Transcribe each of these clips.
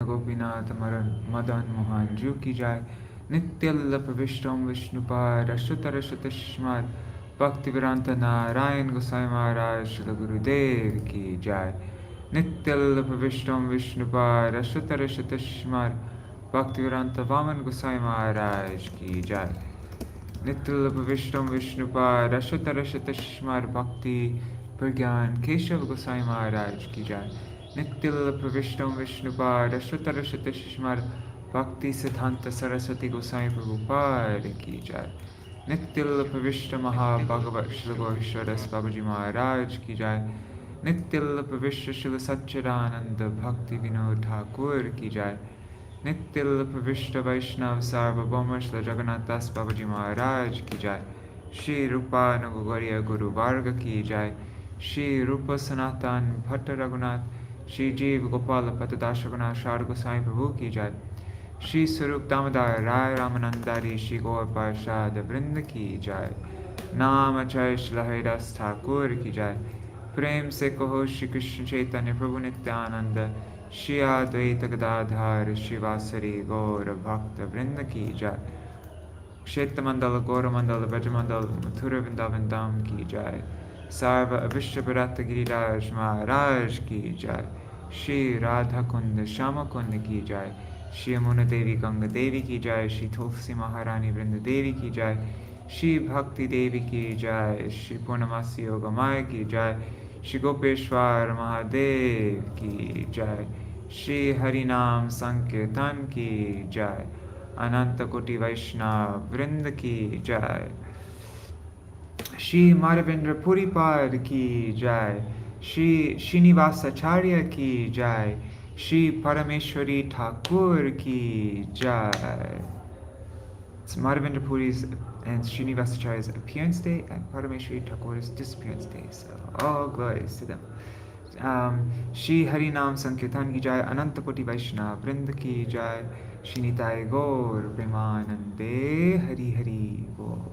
Gopinath Madan Mohan Ju ki jai. Nityalla Pravishtam Vishnupad Ashtatarashatashmad Bhaktivedanta Narayan Gosvāmī Mahārāja Śrīla Gurudev ki jai. Nityalla Pravishtam Vishnupad Ashtatarashatashmad Bhaktivedanta Vaman Gosvāmī Mahārāja ki jai. Nityalla Pravishtam Vishnupad Ashtatarashatashmad Bhakti Pragyan Keshav Gosvāmī Mahārāja ki jai. Nityalla Pravishtam Vishnupad Ashtatarashatashmad Bhakti Siddhanta Saraswati Gosvāmī Prabhupada ki jai. Nityalla Pravishta Maha Bhagavat Śrīla Gauravishwaras Babaji Mahārāja ki jai. Nityalla Pravishta Śrīla Satchidananda Bhakti Vinod Ṭhākura ki jai. Nityalla Pravishta Vaishnav Sarvabhauma Śrīla Jagannath Das Babaji Mahārāja ki jai. Shri Rupa Nagogariya Guru Varga ki jai. Shri Rupa Sanatan Bhatta Raghunath Shri Jeev Gopala Patadashagana Shar Gosvāmī Prabhu ki jai. Shri Sarup Damodar Rai Ramanandari Shri Gaur Parshad Vrinda ki jai. Namacharya Śrīla Haridas Ṭhākura ki jai. Prem se kaho Shri Krishna Caitanya Prabhu Nityananda Shri Advaita Gadadhar Śrīvāsari Gaura Bhakta Vrinda ki jai. Kshetra Mandala Gaura Mandala Vrajamandala Mathura Vrindavan Dham ki jai. Sarva Avishya Bharata Giriraj Maharaj ki jai. Shri Radha Kunda Shama Kunda ki jai. Shri Yamuna Devi Ganga Devi ki jai. Shri Tulsi Maharani Vrinda Devi ki jai. Shri Bhakti Devi ki jai. Shri Purnamasi Yogamaya ki jai. Shri Gopeshwar Mahadev ki jai. Shri Harinam Sankirtan ki jai. Ananta Koti Vaishnava Vrinda ki jai. Shri Mādhavendra Purī Pad ki jai. Shri Śrīnivāsa Ācārya ki jai. Shri Parameśvarī Ṭhākura ki jai. It's Mādhavendra Puri's and Śrīnivāsa Ācārya's appearance day and Parameśvarī Ṭhākura's disappearance day. So all glories to them. Shri Harinam Sankirtan ki jai. Ananta Koti Vaishnava Vrinda ki jai. Shri Nitai Gaur Premanande Hari Hari Bol.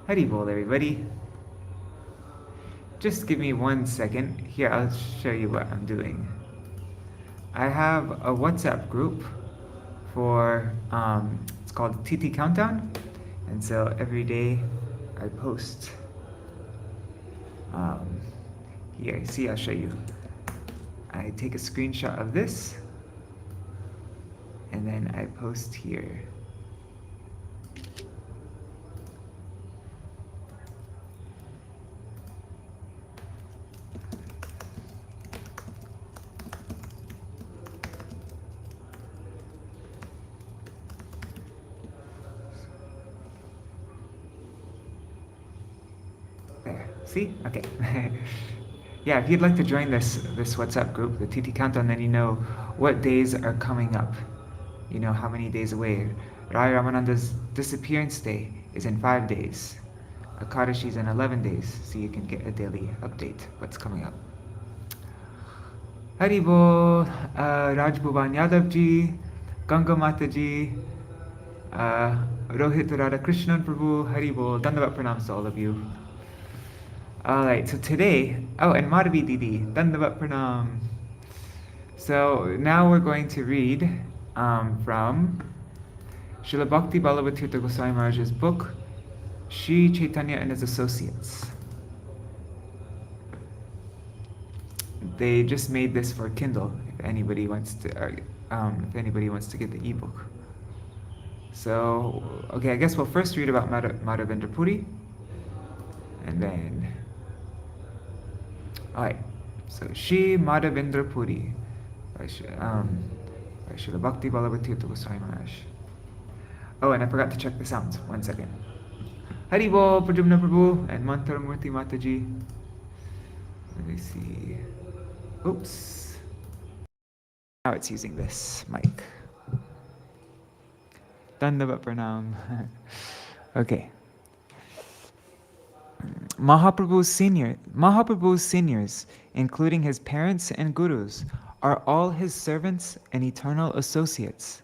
Hari Bol, everybody. Just give me 1 second. Here, I'll show you what I'm doing. I have a WhatsApp group for, it's called TT Countdown. And so every day I post. Here, see, I'll show you. I take a screenshot of this. And then I post here. See? Okay. Yeah, if you'd like to join this WhatsApp group, the TT Countdown, then you know what days are coming up. You know how many days away. Rai Ramananda's disappearance day is in 5 days. Akadashi is in 11 days, so you can get a daily update what's coming up. Haribol, Raj Bhuvan Yadav ji, Ganga Mata ji, Rohit Radha Krishnan Prabhu, Haribol, Dandavat Pranams to all of you. Alright, so today, and Madhavi Didi, Dandavat Pranam. So now we're going to read from Śrīla Bhakti Ballabha Tīrtha Gosvāmī Mahārāja's book, Sri Caitanya and His Associates. They just made this for Kindle, if anybody wants to get the ebook. So, okay, I guess we'll first read about Mādhavendra Purī, and then, alright, so Shri Mādhavendra Purī, by Śrīla Bhakti Ballabha Tīrtha Gosvāmī Mahārāja. Oh, and I forgot to check the sounds. 1 second. Haribol, Pradyumna Prabhu, and Mantaramurti Mataji. Let me see. Oops. Now it's using this mic. Dandavat Pranam. Okay. Mahaprabhu's seniors, including his parents and gurus, are all his servants and eternal associates,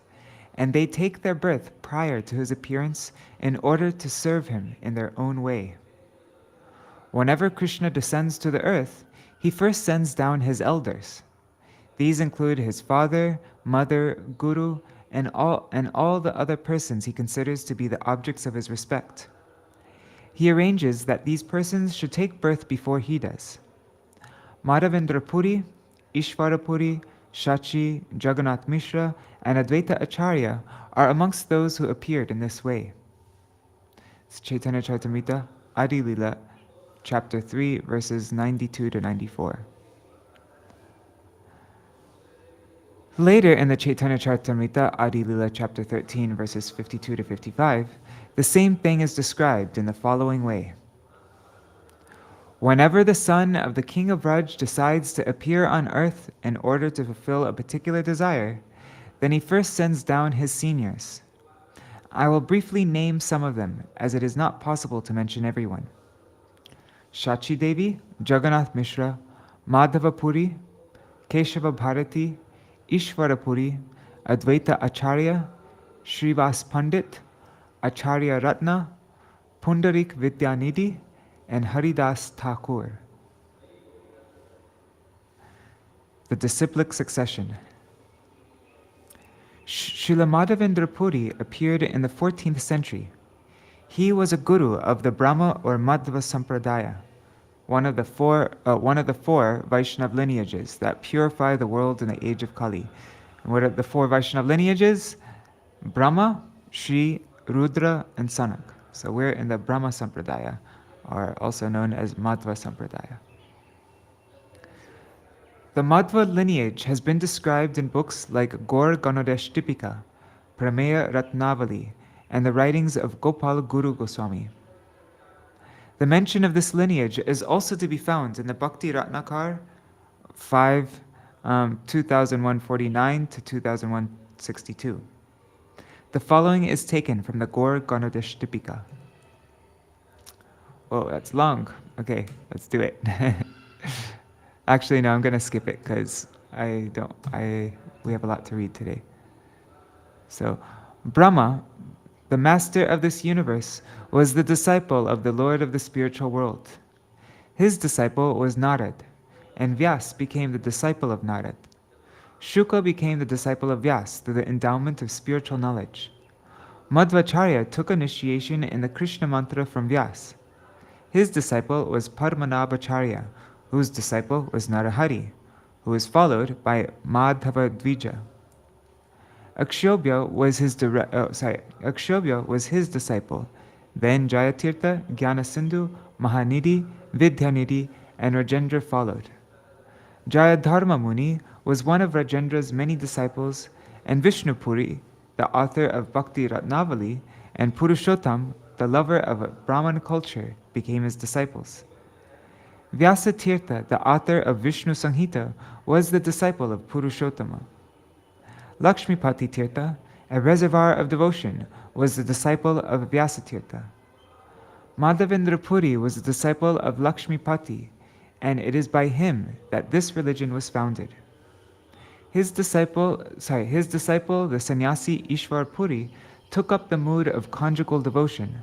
and they take their birth prior to his appearance in order to serve him in their own way. Whenever Krishna descends to the earth, he first sends down his elders. These include his father, mother, guru, and all the other persons he considers to be the objects of his respect. He arranges that these persons should take birth before he does. Mādhavendra Purī, Ishvara Purī, Shachi, Jagannath Mishra, and Advaita Ācārya are amongst those who appeared in this way. It's Caitanya Charitamrita, Adi Lila, chapter 3, verses 92 to 94. Later in the Caitanya Charitamrita, Adi Lila, chapter 13, verses 52 to 55, the same thing is described in the following way. Whenever the son of the king of Raj decides to appear on earth in order to fulfill a particular desire, then he first sends down his seniors. I will briefly name some of them, as it is not possible to mention everyone. Shachi Devi, Jagannath Mishra, Madhava Puri, Keshava Bharati, Ishvara Puri, Advaita Ācārya, Śrīnivāsa Pandit, Ācārya Ratna, Pundarik Vidyanidhi, and Haridas Ṭhākura. The disciplic succession. Śrīla Mādhavendra Purī appeared in the 14th century. He was a guru of the Brahma or Madhva Sampradaya, one of the four Vaishnava lineages that purify the world in the age of Kali. And what are the four Vaishnava lineages? Brahma, Shri, Rudra, and Sanak. So we're in the Brahma Sampradaya, or also known as Madhva Sampradaya. The Madhva lineage has been described in books like Gaur Ganodesh Tipika, Prameya Ratnavali, and the writings of Gopal Guru Gosvāmī. The mention of this lineage is also to be found in the Bhakti Ratnakar 2149 to 2162. The following is taken from the Gaur Ganodesh Tipika. Oh, that's long. Okay, let's do it. Actually, no, I'm going to skip it because we have a lot to read today. So, Brahma, the master of this universe, was the disciple of the Lord of the spiritual world. His disciple was Narad, and Vyas became the disciple of Narad. Shuka became the disciple of Vyas through the endowment of spiritual knowledge. Madhvacharya took initiation in the Krishna mantra from Vyas. His disciple was Padmanabhacharya, whose disciple was Narahari, who was followed by Madhavadvija. Akshobhya was his disciple. Then Jayatirtha, Jnanasindhu, Mahanidhi, Vidyanidhi, and Rajendra followed. Jayadharma Muni was one of Rajendra's many disciples, and Vishnupuri, the author of Bhakti Ratnavali, and Purushottam, the lover of Brahman culture, became his disciples. Vyasa Tīrtha, the author of Vishnu Samhita, was the disciple of Purushottama. Lakshmipati Tīrtha, a reservoir of devotion, was the disciple of Vyasa Tīrtha. Mādhavendra Purī was the disciple of Lakshmipati, and it is by him that this religion was founded. His disciple, the sannyasi Ishvar Puri, took up the mood of conjugal devotion,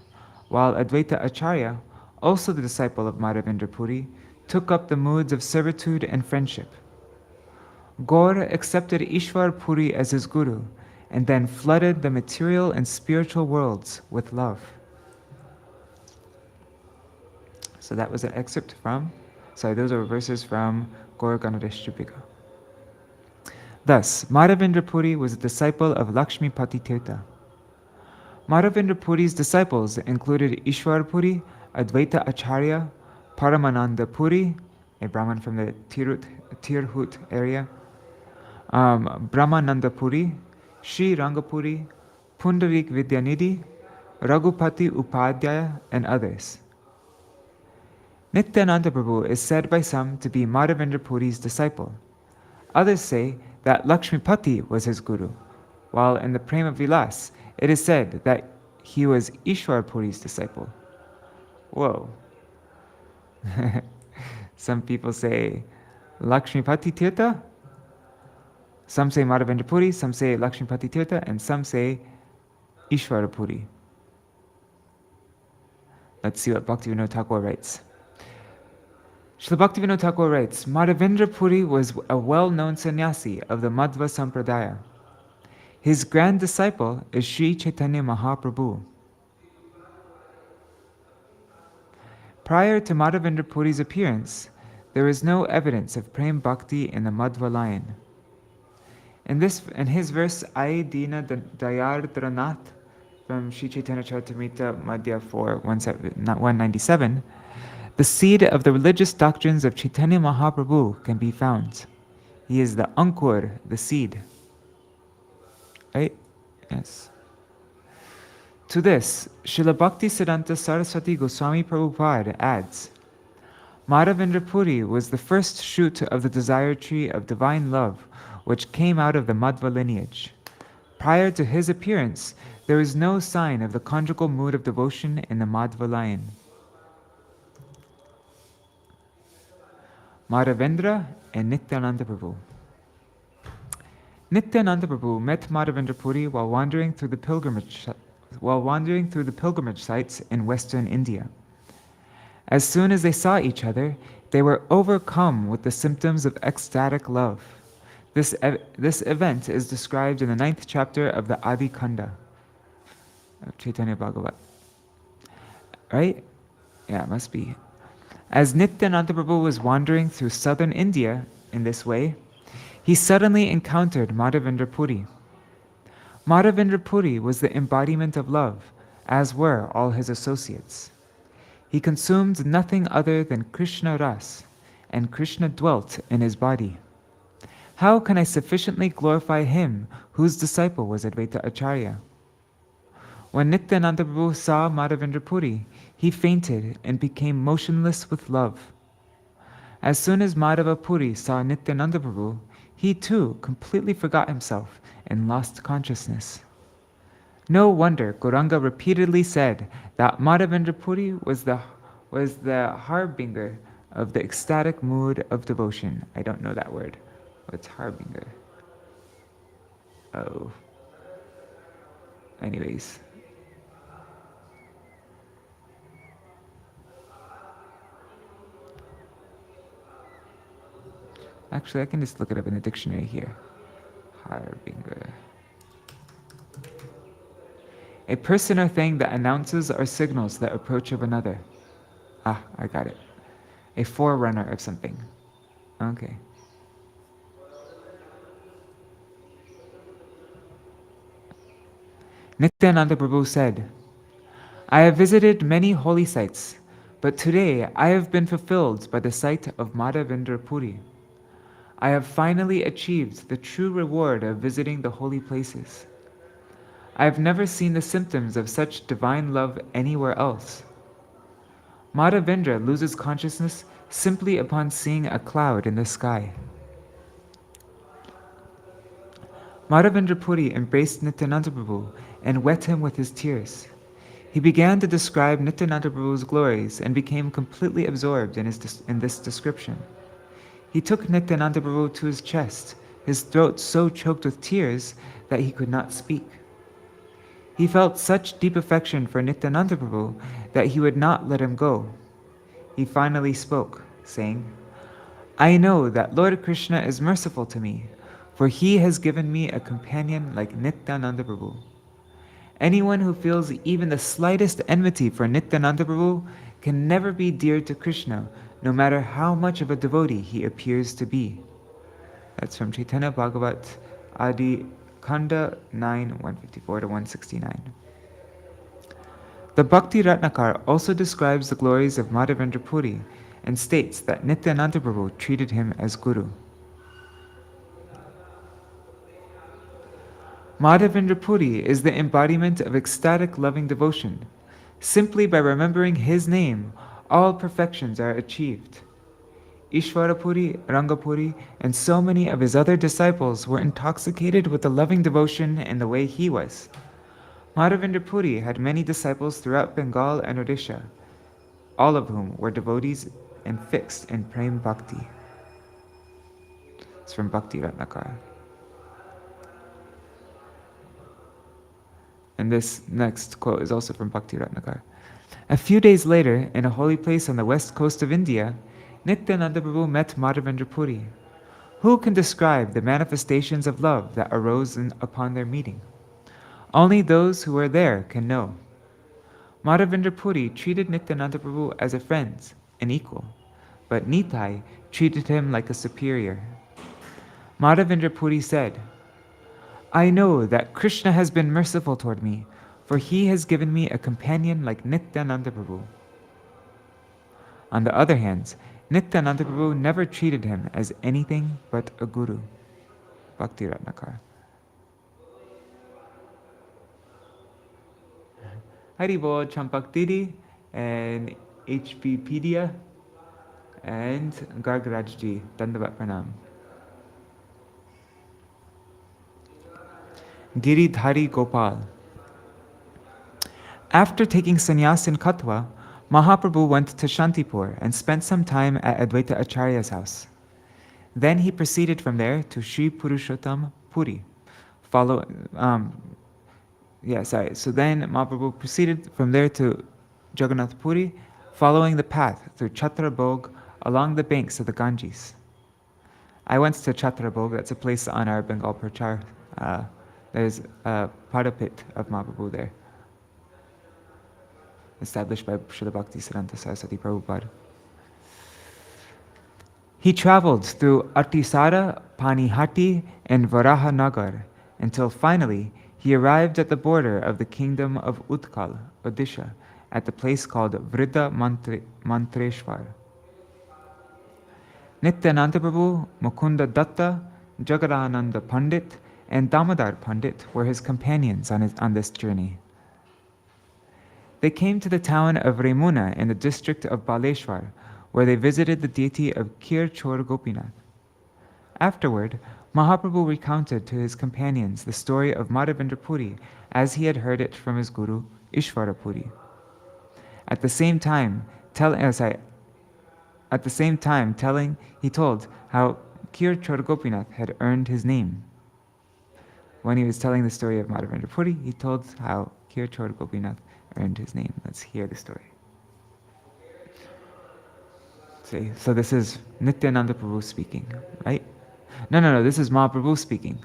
while Advaita Ācārya, also the disciple of Mādhavendra Purī, took up the moods of servitude and friendship. Gaur accepted Ishvar Puri as his guru, and then flooded the material and spiritual worlds with love. So that was an excerpt from, those are verses from Gaur Ganodesh Tipika. Thus, Mādhavendra Purī was a disciple of Lakshmipati Tīrtha. Mādhavendra Puri's disciples included Ishvar Puri, Advaita Ācārya, Paramananda Puri, a Brahmin from the Tirhut area, Brahmananda Puri, Sri Rangapuri, Pundarik Vidyanidhi, Raghupati Upadhyaya, and others. Nityananda Prabhu is said by some to be Mādhavendra Puri's disciple. Others say that Lakshmipati was his guru, while in the Prema Vilas it is said that he was Ishvar Puri's disciple. Whoa. Some people say Lakshmipati Tīrtha, some say Mādhavendra Puri, some say Lakshmipati Tīrtha, and some say Ishvara Puri. Let's see what Bhaktivinoda Thakur writes. Srila Bhaktivinoda Thakur writes, Mādhavendra Purī was a well-known sannyasi of the Madhva Sampradaya. His grand disciple is Sri Caitanya Mahaprabhu. Prior to Mādhavendra Puri's appearance, there is no evidence of Prem Bhakti in the Madhva line. In his verse, Ai Dina Dayardranath, from Sri Chaitanya Charitamrita Madhya 4, 197, the seed of the religious doctrines of Chaitanya Mahaprabhu can be found. He is the Ankur, the seed. Right? Yes. To this, Srila Bhakti Siddhanta Saraswati Gosvāmī Prabhupada adds, Mādhavendra Purī was the first shoot of the desire tree of divine love which came out of the Madhva lineage. Prior to his appearance, there is no sign of the conjugal mood of devotion in the Madhva line. Mādhavendra and Nityananda Prabhu. Nityananda Prabhu met Mādhavendra Purī while wandering through the pilgrimage sites in western India. As soon as they saw each other, they were overcome with the symptoms of ecstatic love. This event is described in the 9th chapter of the Adi Kanda of Chaitanya Bhagavat. Right? Yeah, it must be. As Nityananda Prabhu was wandering through southern India in this way, he suddenly encountered Mādhavendra Purī. Mādhavendra Purī was the embodiment of love, as were all his associates. He consumed nothing other than Krishna Ras, and Krishna dwelt in his body. How can I sufficiently glorify him whose disciple was Advaita Ācārya? When Nityananda Prabhu saw Mādhavendra Purī, he fainted and became motionless with love. As soon as Madhava Puri saw Nityananda Prabhu, he too completely forgot himself and lost consciousness. No wonder Gauranga repeatedly said that Mādhavendra Purī was the harbinger of the ecstatic mood of devotion. I don't know that word. What's harbinger? Oh. Anyways. Actually, I can just look it up in the dictionary here. Harbinger. A person or thing that announces or signals the approach of another. Ah, I got it. A forerunner of something. Okay. Nityananda Prabhu said, I have visited many holy sites, but today I have been fulfilled by the sight of Mādhavendra Purī. I have finally achieved the true reward of visiting the holy places. I have never seen the symptoms of such divine love anywhere else. Mādhavendra loses consciousness simply upon seeing a cloud in the sky. Mādhavendra Purī embraced Nityananda Prabhu and wet him with his tears. He began to describe Nityananda Prabhu's glories and became completely absorbed in this description. He took Nityananda Prabhu to his chest, his throat so choked with tears that he could not speak. He felt such deep affection for Nityananda Prabhu that he would not let him go. He finally spoke, saying, I know that Lord Krishna is merciful to me, for he has given me a companion like Nityananda Prabhu. Anyone who feels even the slightest enmity for Nityananda Prabhu can never be dear to Krishna, no matter how much of a devotee he appears to be. That's from Chaitanya Bhagavat, Adi Kanda 9, 154 to 169. The Bhakti Ratnakar also describes the glories of Mādhavendra Purī and states that Nityananda Prabhu treated him as Guru. Mādhavendra Purī is the embodiment of ecstatic loving devotion. Simply by remembering his name, all perfections are achieved. Ishvarapuri, Rangapuri, and so many of his other disciples were intoxicated with the loving devotion in the way he was. Mādhavendra Purī had many disciples throughout Bengal and Odisha, all of whom were devotees and fixed in Prem Bhakti. It's from Bhakti Ratnakara. And this next quote is also from Bhakti Ratnakara. A few days later, in a holy place on the west coast of India, Nityananda Prabhu met Mādhavendra Purī. Who can describe the manifestations of love that arose upon their meeting? Only those who were there can know. Mādhavendra Purī treated Nityananda Prabhu as a friend, an equal, but Nitai treated him like a superior. Mādhavendra Purī said, I know that Krishna has been merciful toward me, for he has given me a companion like Nityananda Prabhu. On the other hand, Nityananda Prabhu never treated him as anything but a guru. Bhakti Ratnakara. Haribol, Champak Didi, and HPpedia, and Gargarajji, Dandavat Pranam. Giridhari Gopal. After taking sannyas in Katwa, Mahaprabhu went to Shantipur and spent some time at Advaita Ācārya's house. Then he proceeded from there to Sri Purushottam Puri. So then Mahaprabhu proceeded from there to Jagannath Puri, following the path through Chhatrabhog along the banks of the Ganges. I went to Chhatrabhog, that's a place on our Bengal Prachar. There's a Padapit of Mahaprabhu there, established by Srila Bhakti Siddhanta Saraswati Prabhupada. He traveled through Atisara, Panihati, and Varahanagar until finally he arrived at the border of the kingdom of Utkal, Odisha, at the place called Vriddha Mantreshwar. Nityananda Prabhu, Mukunda Datta, Jagadananda Pandit, and Damodar Pandit were his companions on this journey. They came to the town of Remuna in the district of Baleshwar, where they visited the deity of Kirchor Gopinath. Afterward, Mahaprabhu recounted to his companions the story of Mādhavendra Purī as he had heard it from his guru, Ishvara Puri. At the same time, he told how Kirchor Gopinath had earned his name. When he was telling the story of Mādhavendra Purī, he told how Kirchor Gopinath earned his name. Let's hear the story. See, so this is Nityananda Prabhu speaking, right? No, this is Mahaprabhu speaking.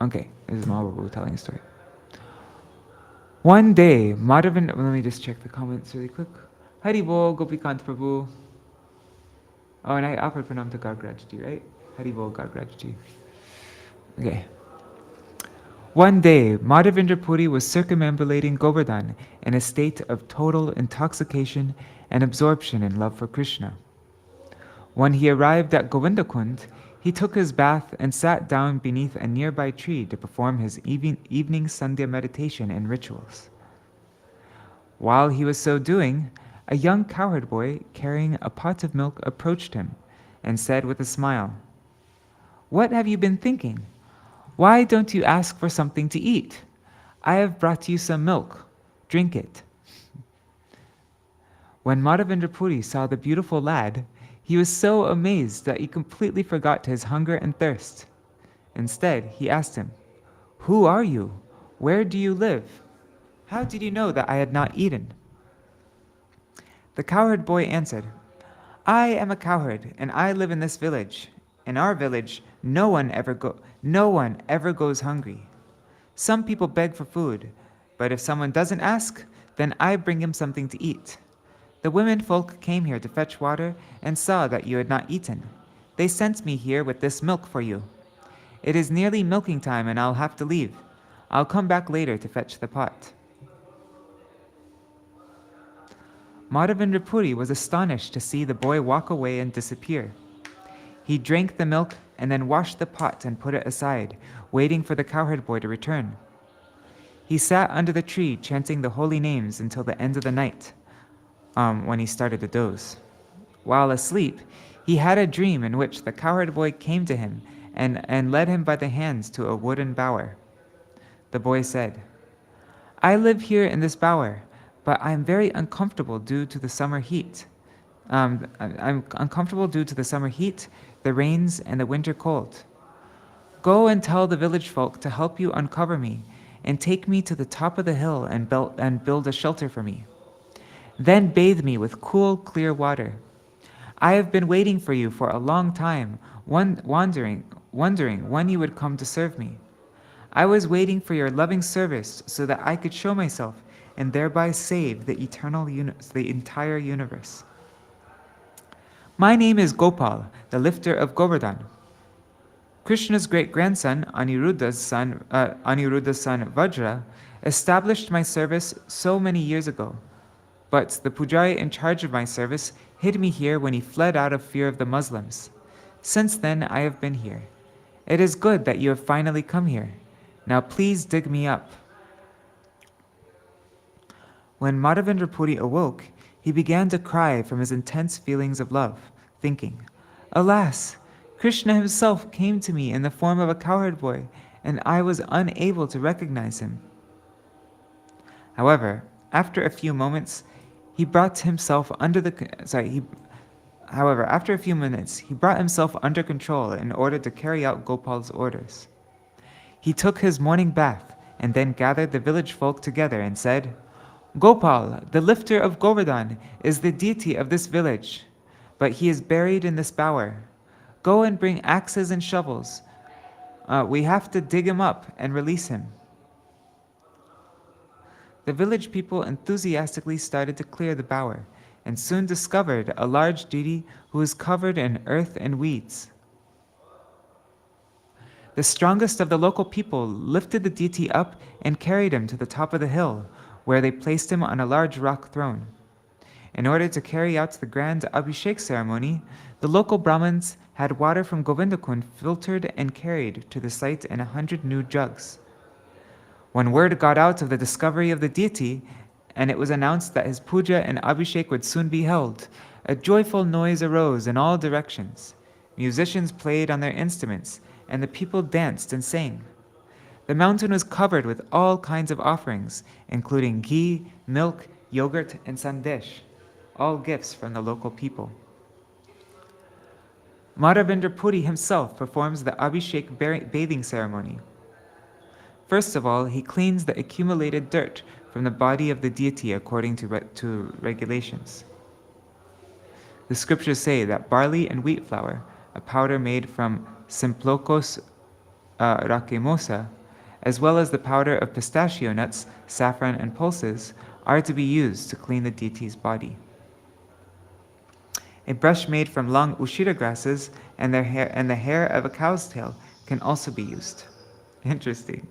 Okay, this is Mahaprabhu telling the story. One day, Mādhavendra, let me just check the comments really quick. Haribol, Gopikant Prabhu. Oh, and I offered pranam to Gargrajji, right? Haribol, Gargrajji. Okay. One day, Mādhavendra Purī was circumambulating Govardhan in a state of total intoxication and absorption in love for Krishna. When he arrived at Govindakund, he took his bath and sat down beneath a nearby tree to perform his evening Sandhya meditation and rituals. While he was so doing, a young cowherd boy carrying a pot of milk approached him and said with a smile, "What have you been thinking? Why don't you ask for something to eat? I have brought you some milk. Drink it." When Mādhavendra Purī saw the beautiful lad, he was so amazed that he completely forgot his hunger and thirst. Instead, he asked him, "Who are you? Where do you live? How did you know that I had not eaten?" The cowherd boy answered, "I am a cowherd, and I live in this village. In our village, no one ever goes hungry. Some people beg for food, but if someone doesn't ask, then I bring him something to eat. The women folk came here to fetch water and saw that you had not eaten. They sent me here with this milk for you. It is nearly milking time and I'll have to leave. I'll come back later to fetch the pot." Mādhavendra Purī was astonished to see the boy walk away and disappear. He drank the milk and then washed the pot and put it aside, waiting for the cowherd boy to return. He sat under the tree chanting the holy names until the end of the night, when he started to doze. While asleep, he had a dream in which the cowherd boy came to him and led him by the hands to a wooden bower. The boy said, "I live here in this bower, but I am very uncomfortable due to the summer heat. I'm uncomfortable due to the summer heat, the rains, and the winter cold. Go and tell the village folk to help you uncover me and take me to the top of the hill and build a shelter for me. Then bathe me with cool, clear water. I have been waiting for you for a long time, wondering when you would come to serve me. I was waiting for your loving service so that I could show myself and thereby save the entire universe. My name is Gopal, the lifter of Govardhan. Krishna's great-grandson, Aniruddha's son Vajra, established my service so many years ago. But the pujari in charge of my service hid me here when he fled out of fear of the Muslims. Since then, I have been here. It is good that you have finally come here. Now please dig me up. When Mādhavendra Purī awoke, he began to cry from his intense feelings of love, thinking, Alas! Krishna himself came to me in the form of a cowherd boy, and I was unable to recognize him. However, after a few minutes, he brought himself under control in order to carry out Gopal's orders. He took his morning bath and then gathered the village folk together and said, Gopal, the lifter of Govardhan, is the deity of this village, but he is buried in this bower. Go and bring axes and shovels. We have to dig him up and release him. The village people enthusiastically started to clear the bower and soon discovered a large deity who was covered in earth and weeds. The strongest of the local people lifted the deity up and carried him to the top of the hill, where they placed him on a large rock throne. In order to carry out the grand Abhishek ceremony, the local Brahmins had water from Govindakund filtered and carried to the site in 100 new jugs. When word got out of the discovery of the deity, and it was announced that his puja and Abhishek would soon be held, a joyful noise arose in all directions. Musicians played on their instruments, and the people danced and sang. The mountain was covered with all kinds of offerings, including ghee, milk, yogurt, and sandesh, all gifts from the local people. Mādhavendra Purī himself performs the Abhishek bathing ceremony. First of all, he cleans the accumulated dirt from the body of the deity according to regulations. The scriptures say that barley and wheat flour, a powder made from Simplocos racemosa, as well as the powder of pistachio nuts, saffron, and pulses, are to be used to clean the deity's body. A brush made from long ushira grasses and the hair of a cow's tail can also be used. Interesting.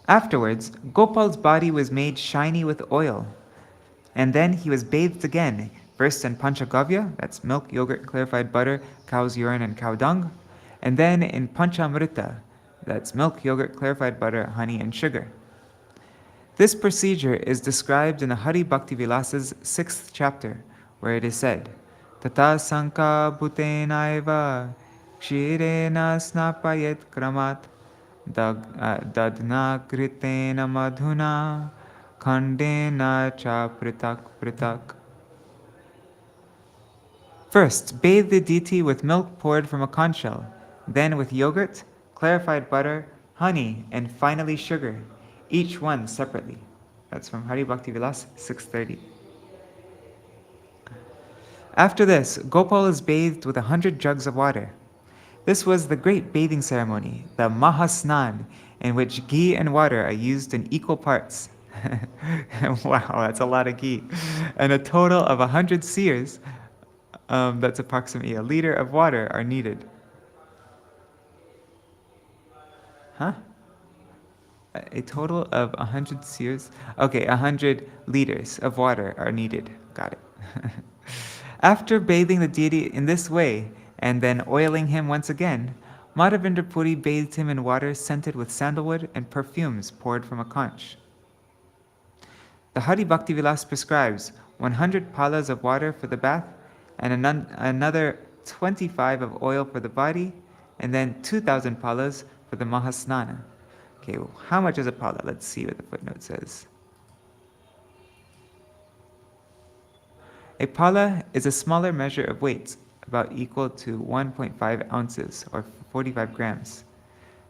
Afterwards, Gopal's body was made shiny with oil, and then he was bathed again, first in Panchagavya, that's milk, yogurt, clarified butter, cow's urine, and cow dung, and then in Panchamrita, that's milk, yogurt, clarified butter, honey, and sugar. This procedure is described in the Hari Bhakti Vilasa's 6th chapter, where it is said, Tata sanka bhutenaiva kshirena snapayet kramat dadna kritena madhuna khandena cha pritak pritak. First, bathe the deity with milk poured from a conch shell, then with yogurt, clarified butter, honey, and finally sugar, each one separately. That's from Hari Bhakti Vilas 630. After this, Gopal is bathed with 100 jugs of water. This was the great bathing ceremony, the Mahasnan, in which ghee and water are used in equal parts. Wow, that's a lot of ghee. And a total of 100 seers, that's approximately a liter of water, are needed. Huh? A total of 100 seers? Okay, 100 liters of water are needed. Got it. After bathing the deity in this way, and then oiling him once again, Mādhavendra Purī bathed him in water scented with sandalwood and perfumes poured from a conch. The Hari Bhakti Vilas prescribes 100 palas of water for the bath, and another 25 of oil for the body, and then 2,000 palas for the Mahasnana. Okay, well, how much is a pala? Let's see what the footnote says. A pala is a smaller measure of weight, about equal to 1.5 ounces, or 45 grams.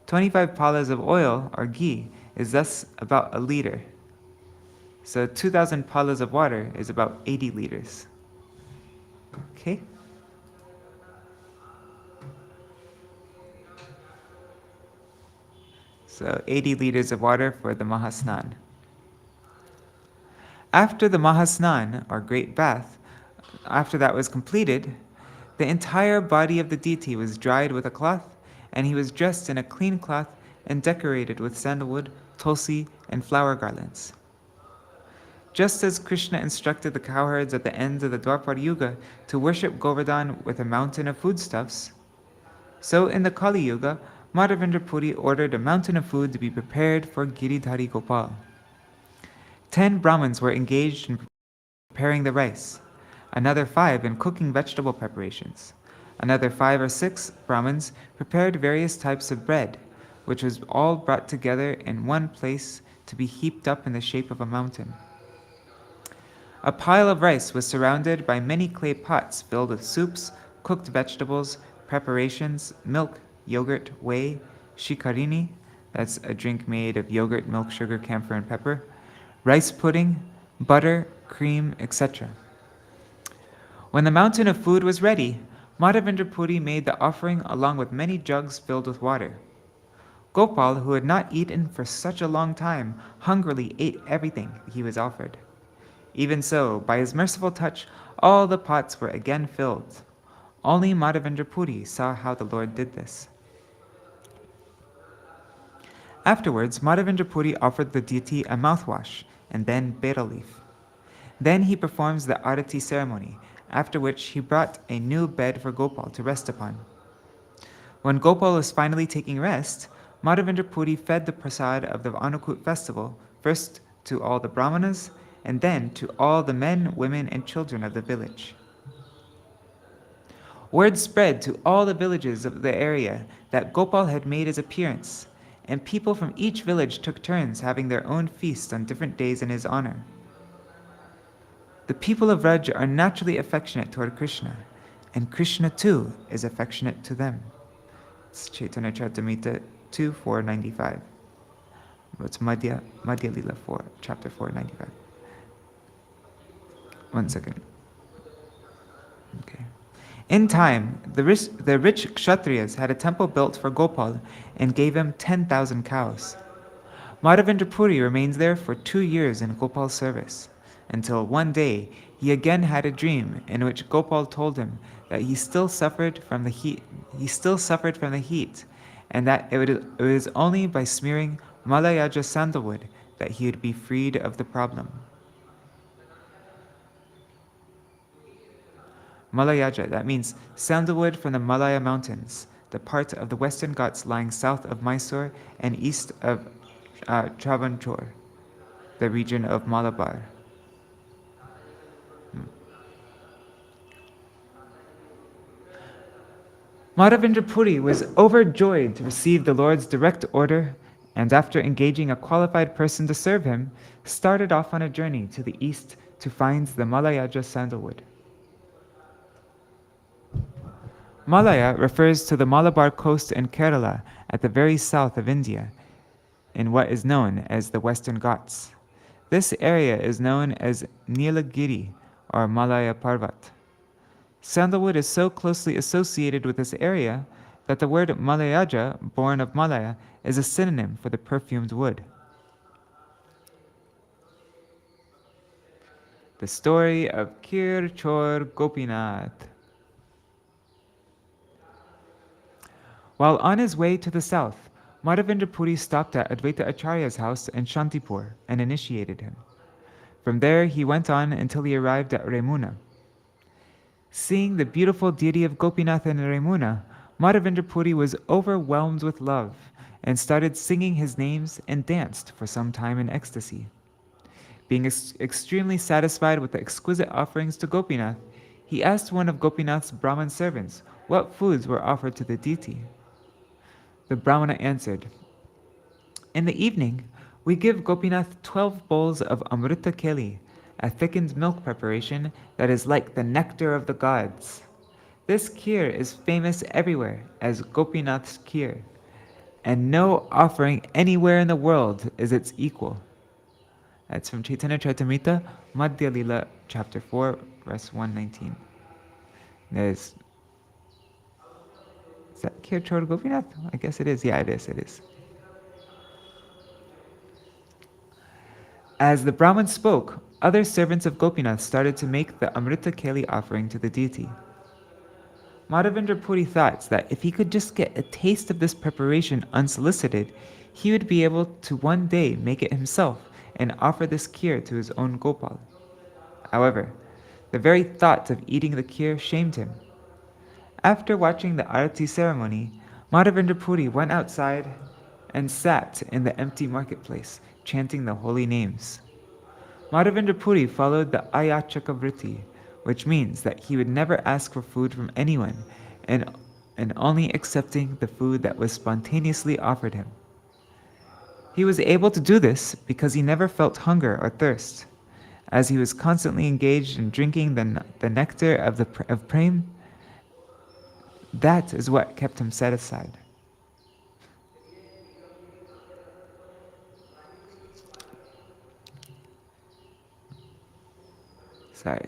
25 palas of oil, or ghee, is thus about a liter. So 2,000 palas of water is about 80 liters. Okay? So 80 liters of water for the Mahasnan. After the Mahasnan, or great bath, after that was completed, the entire body of the deity was dried with a cloth, and he was dressed in a clean cloth and decorated with sandalwood, tulsi, and flower garlands. Just as Krishna instructed the cowherds at the end of the Dwapara Yuga to worship Govardhan with a mountain of foodstuffs, so in the Kali Yuga, Mādhavendra Purī ordered a mountain of food to be prepared for Giridhari Gopal. 10 Brahmins were engaged in preparing the rice, another 5 in cooking vegetable preparations. Another 5 or 6 Brahmins prepared various types of bread, which was all brought together in one place to be heaped up in the shape of a mountain. A pile of rice was surrounded by many clay pots filled with soups, cooked vegetables, preparations, milk, yogurt, whey, shikarini, that's a drink made of yogurt, milk, sugar, camphor, and pepper, rice pudding, butter, cream, etc. When the mountain of food was ready, Mādhavendra Purī made the offering along with many jugs filled with water. Gopal, who had not eaten for such a long time, hungrily ate everything he was offered. Even so, by his merciful touch, all the pots were again filled. Only Mādhavendra Purī saw how the Lord did this. Afterwards, Mādhavendra Purī offered the deity a mouthwash and then betel leaf. Then he performs the arati ceremony, after which he brought a new bed for Gopal to rest upon. When Gopal was finally taking rest, Mādhavendra Purī fed the prasad of the Anukut festival first to all the brahmanas and then to all the men, women, and children of the village. Word spread to all the villages of the area that Gopal had made his appearance, and people from each village took turns having their own feasts on different days in his honor. The people of Raj are naturally affectionate toward Krishna, and Krishna too is affectionate to them. It's Chaitanya Charitamrita 2:495. It's Madhya Lila 4, chapter 495. 1 second. Okay. In time, the rich Kshatriyas had a temple built for Gopal and gave him 10,000 cows. Mādhavendra Purī remains there for 2 years in Gopal's service, until one day he again had a dream in which Gopal told him that he still suffered from the heat. And that it was only by smearing Malayaja sandalwood that he would be freed of the problem. Malayaja, that means sandalwood from the Malaya Mountains, the part of the Western Ghats lying south of Mysore and east of Travancore, the region of Malabar. Mādhavendra Purī was overjoyed to receive the Lord's direct order, and after engaging a qualified person to serve him, started off on a journey to the east to find the Malayaja sandalwood. Malaya refers to the Malabar coast in Kerala at the very south of India, in what is known as the Western Ghats. This area is known as Nilagiri or Malaya Parvat. Sandalwood is so closely associated with this area that the word Malayaja, born of Malaya, is a synonym for the perfumed wood. The story of Kir Chor Gopinath. While on his way to the south, Mādhavendra Purī stopped at Advaita Ācārya's house in Shantipur and initiated him. From there he went on until he arrived at Remuna. Seeing the beautiful deity of Gopinath in Remuna, Mādhavendra Purī was overwhelmed with love and started singing his names and danced for some time in ecstasy. Being extremely satisfied with the exquisite offerings to Gopinath, he asked one of Gopinath's Brahmin servants what foods were offered to the deity. The Brahmana answered, "In the evening, we give Gopinath 12 bowls of Amrita Keli, a thickened milk preparation that is like the nectar of the gods. This kheer is famous everywhere as Gopinath's kheer, and no offering anywhere in the world is its equal. That's from Caitanya Charitamrita, Madhya Lila, chapter 4, verse 119. Is that kheer Chod Gopinath? I guess it is. Yeah, it is. As the Brahmin spoke, other servants of Gopinath started to make the Amrita Keli offering to the deity. Mādhavendra Purī thought that if he could just get a taste of this preparation unsolicited, he would be able to one day make it himself and offer this kheer to his own Gopal. However, the very thought of eating the kheer shamed him. After watching the Arati ceremony, Mādhavendra Purī went outside and sat in the empty marketplace, chanting the holy names. Mādhavendra Purī followed the Ayachaka Vritti, which means that he would never ask for food from anyone and only accepting the food that was spontaneously offered him. He was able to do this because he never felt hunger or thirst. As he was constantly engaged in drinking the nectar of prem, that is what kept him satisfied.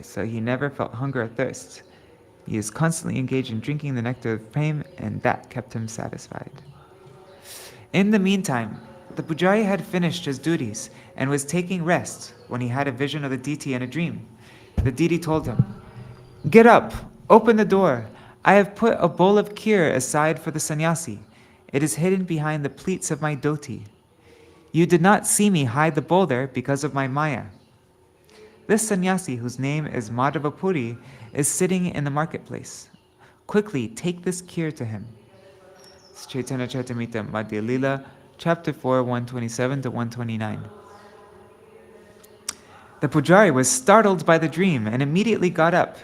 So he never felt hunger or thirst. He is constantly engaged in drinking the nectar of prem, and that kept him satisfied. In the meantime, the pujari had finished his duties and was taking rest when he had a vision of the deity in a dream. The deity told him, "Get up, open the door. I have put a bowl of kheer aside for the sannyasi. It is hidden behind the pleats of my dhoti. You did not see me hide the bowl there because of my maya." This sannyasi, whose name is Madhava Purī, is sitting in the marketplace. Quickly take this kheer to him. It's Caitanya Charitamrita, Madhya Lila, chapter 4, 127 to 129. The pujari was startled by the dream and immediately got up.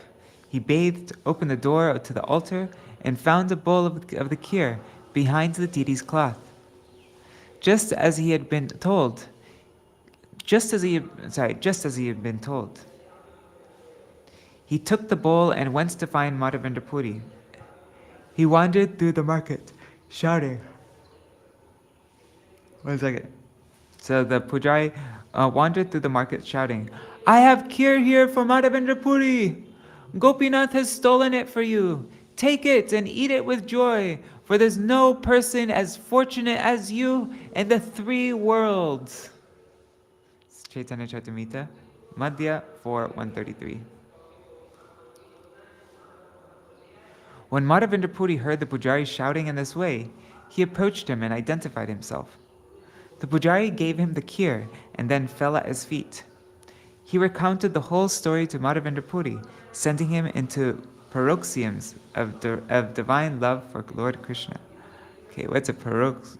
He bathed, opened the door to the altar, and found a bowl of the kheer behind the deity's cloth. Just as he had been told. He took the bowl and went to find Mādhavendra Purī. He wandered through the market, shouting. One second. So the pujari wandered through the market, shouting, "I have kheer here for Mādhavendra Purī. Gopinath has stolen it for you. Take it and eat it with joy, for there's no person as fortunate as you in the three worlds." Caitanya Charitamrita, Madhya 4, 133. When Mādhavendra Purī heard the pujari shouting in this way, he approached him and identified himself. The pujari gave him the kheer and then fell at his feet. He recounted the whole story to Mādhavendra Purī, sending him into paroxysms of divine love for Lord Krishna. Okay, what's a paroxysm?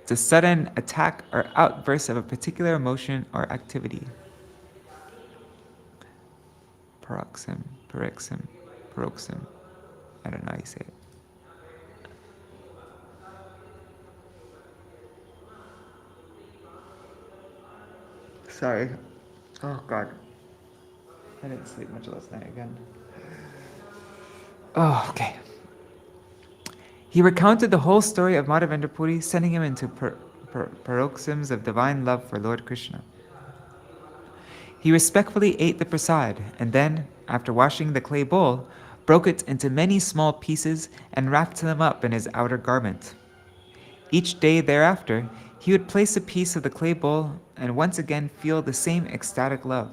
It's a sudden attack or outburst of a particular emotion or activity. Paroxysm. I don't know how you say it. Sorry. Oh God. I didn't sleep much last night again. Oh, okay. He recounted the whole story of Mādhavendra Purī, sending him into paroxysms of divine love for Lord Krishna. He respectfully ate the prasad, and then, after washing the clay bowl, broke it into many small pieces and wrapped them up in his outer garment. Each day thereafter, he would place a piece of the clay bowl and once again feel the same ecstatic love.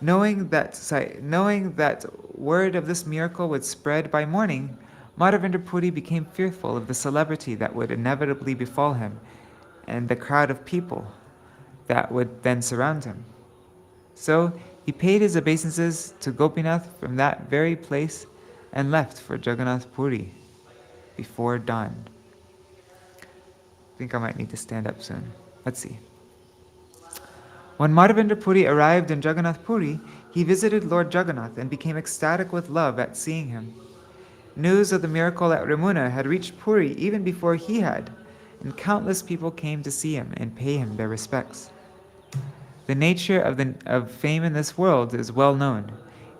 Knowing that word of this miracle would spread by morning, Mādhavendra Purī became fearful of the celebrity that would inevitably befall him and the crowd of people that would then surround him. So he paid his obeisances to Gopinath from that very place and left for Jagannath Puri before dawn. I think I might need to stand up soon. Let's see. When Mādhavendra Purī arrived in Jagannath Puri, he visited Lord Jagannath and became ecstatic with love at seeing him. News of the miracle at Ramuna had reached Puri even before he had, and countless people came to see him and pay him their respects. The nature of fame in this world is well known.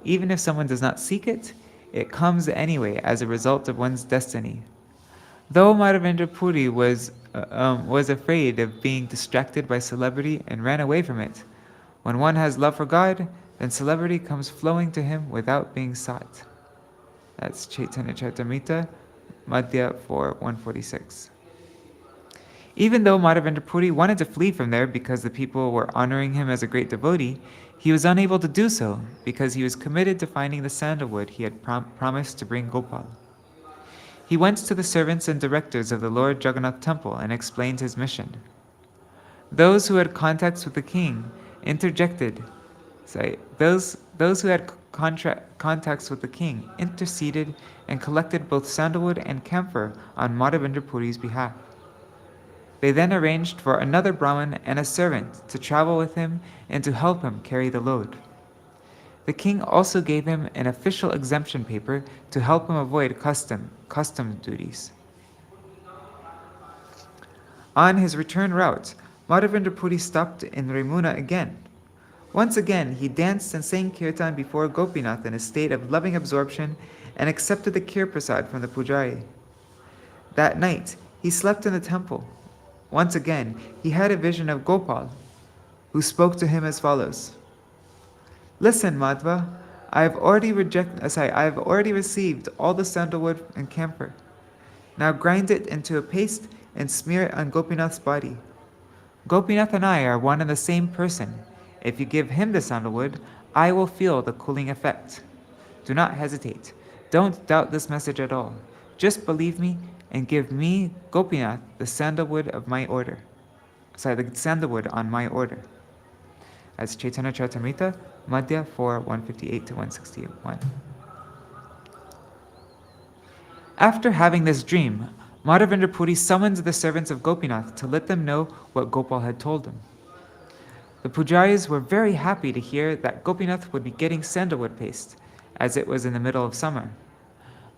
Even if someone does not seek it, it comes anyway as a result of one's destiny. Though Mādhavendra Purī was afraid of being distracted by celebrity and ran away from it, when one has love for God, then celebrity comes flowing to him without being sought. That's Caitanya Charitamrita, Madhya 4:146. Even though Mādhavendra Purī wanted to flee from there because the people were honoring him as a great devotee, he was unable to do so because he was committed to finding the sandalwood he had promised to bring Gopal. He went to the servants and directors of the Lord Jagannath temple and explained his mission. Those who had contacts with the king interceded and collected both sandalwood and camphor on Mādhavendra Purī's behalf. They then arranged for another Brahmin and a servant to travel with him and to help him carry the load. The king also gave him an official exemption paper to help him avoid customs duties. On his return route, Mādhavendra Purī stopped in Remuna again. Once again, he danced and sang kirtan before Gopinath in a state of loving absorption and accepted the Kir Prasad from the Pujari. That night, he slept in the temple. Once again, he had a vision of Gopal, who spoke to him as follows. Listen, Madhva, I have already received all the sandalwood and camphor. Now grind it into a paste and smear it on Gopinath's body. Gopinath and I are one and the same person. If you give him the sandalwood, I will feel the cooling effect. Do not hesitate. Don't doubt this message at all. Just believe me and give me, Gopinath, the sandalwood on my order. That's Caitanya Charitamrita, Madhya 4:158-161. After having this dream, Mādhavendra Purī summoned the servants of Gopinath to let them know what Gopal had told him. The pujaris were very happy to hear that Gopinath would be getting sandalwood paste, as it was in the middle of summer.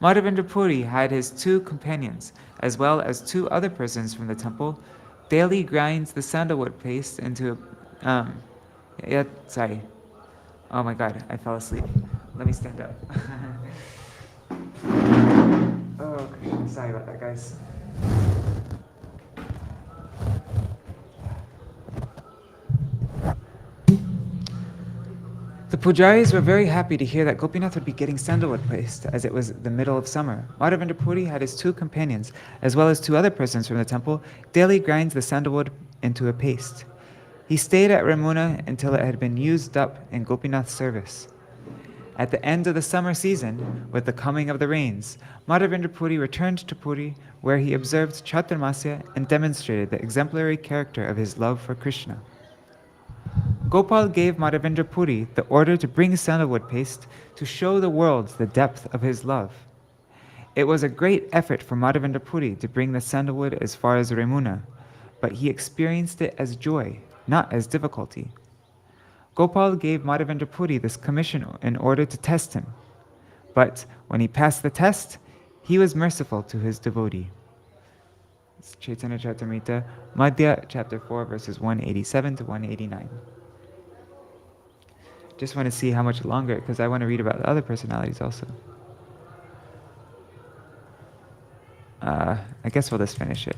Mādhavendra Purī had his 2 companions, as well as 2 other persons from the temple, daily grind the sandalwood paste into Oh my god, I fell asleep. Let me stand up. Oh, Krishna, sorry about that, guys. The pujaris were very happy to hear that Gopinath would be getting sandalwood paste, as it was the middle of summer. Mādhavendra Purī had his 2 companions, as well as 2 other persons from the temple, daily grind the sandalwood into a paste. He stayed at Remuna until it had been used up in Gopinath's service. At the end of the summer season, with the coming of the rains, Mādhavendra Purī returned to Purī, where he observed Chaturmasya and demonstrated the exemplary character of his love for Krishna. Gopal gave Mādhavendra Purī the order to bring sandalwood paste to show the world the depth of his love. It was a great effort for Mādhavendra Purī to bring the sandalwood as far as Remuna, but he experienced it as joy, not as difficulty. Gopal gave Mādhavendra Purī this commission in order to test him, but when he passed the test, he was merciful to his devotee. It's Caitanya Charitamrita, Madhya, chapter 4, verses 187-189. Just want to see how much longer, because I want to read about the other personalities also. I guess we'll just finish it.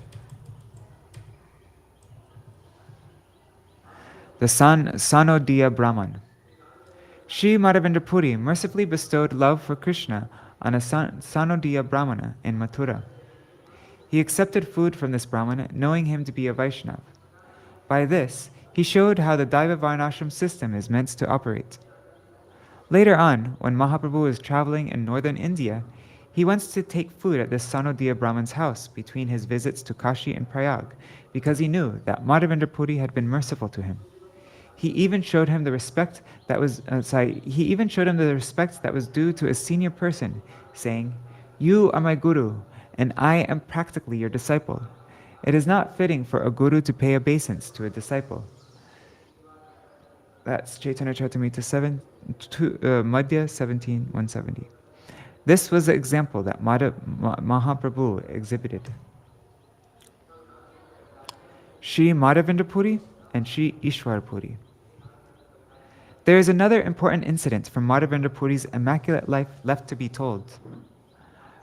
The Sanodiya Brahman. Sri Mādhavendra Purī mercifully bestowed love for Krishna on a Sanodiya Brahmana in Mathura. He accepted food from this Brahmana, knowing him to be a Vaishnava. By this, he showed how the Daiva Varnashram system is meant to operate. Later on, when Mahaprabhu was traveling in northern India, he went to take food at this Sanodiya Brahman's house between his visits to Kashi and Prayag, because he knew that Mādhavendra Purī had been merciful to him. He even showed him the respect that was due to a senior person, saying, "You are my guru, and I am practically your disciple. It is not fitting for a guru to pay obeisance to a disciple." That's Caitanya Charitamrita Madhya 17:170. This was the example that Mahaprabhu exhibited. Sri Mādhavendra Purī and Sri Ishwar Purī. There is another important incident from Mādhavendra Puri's immaculate life left to be told.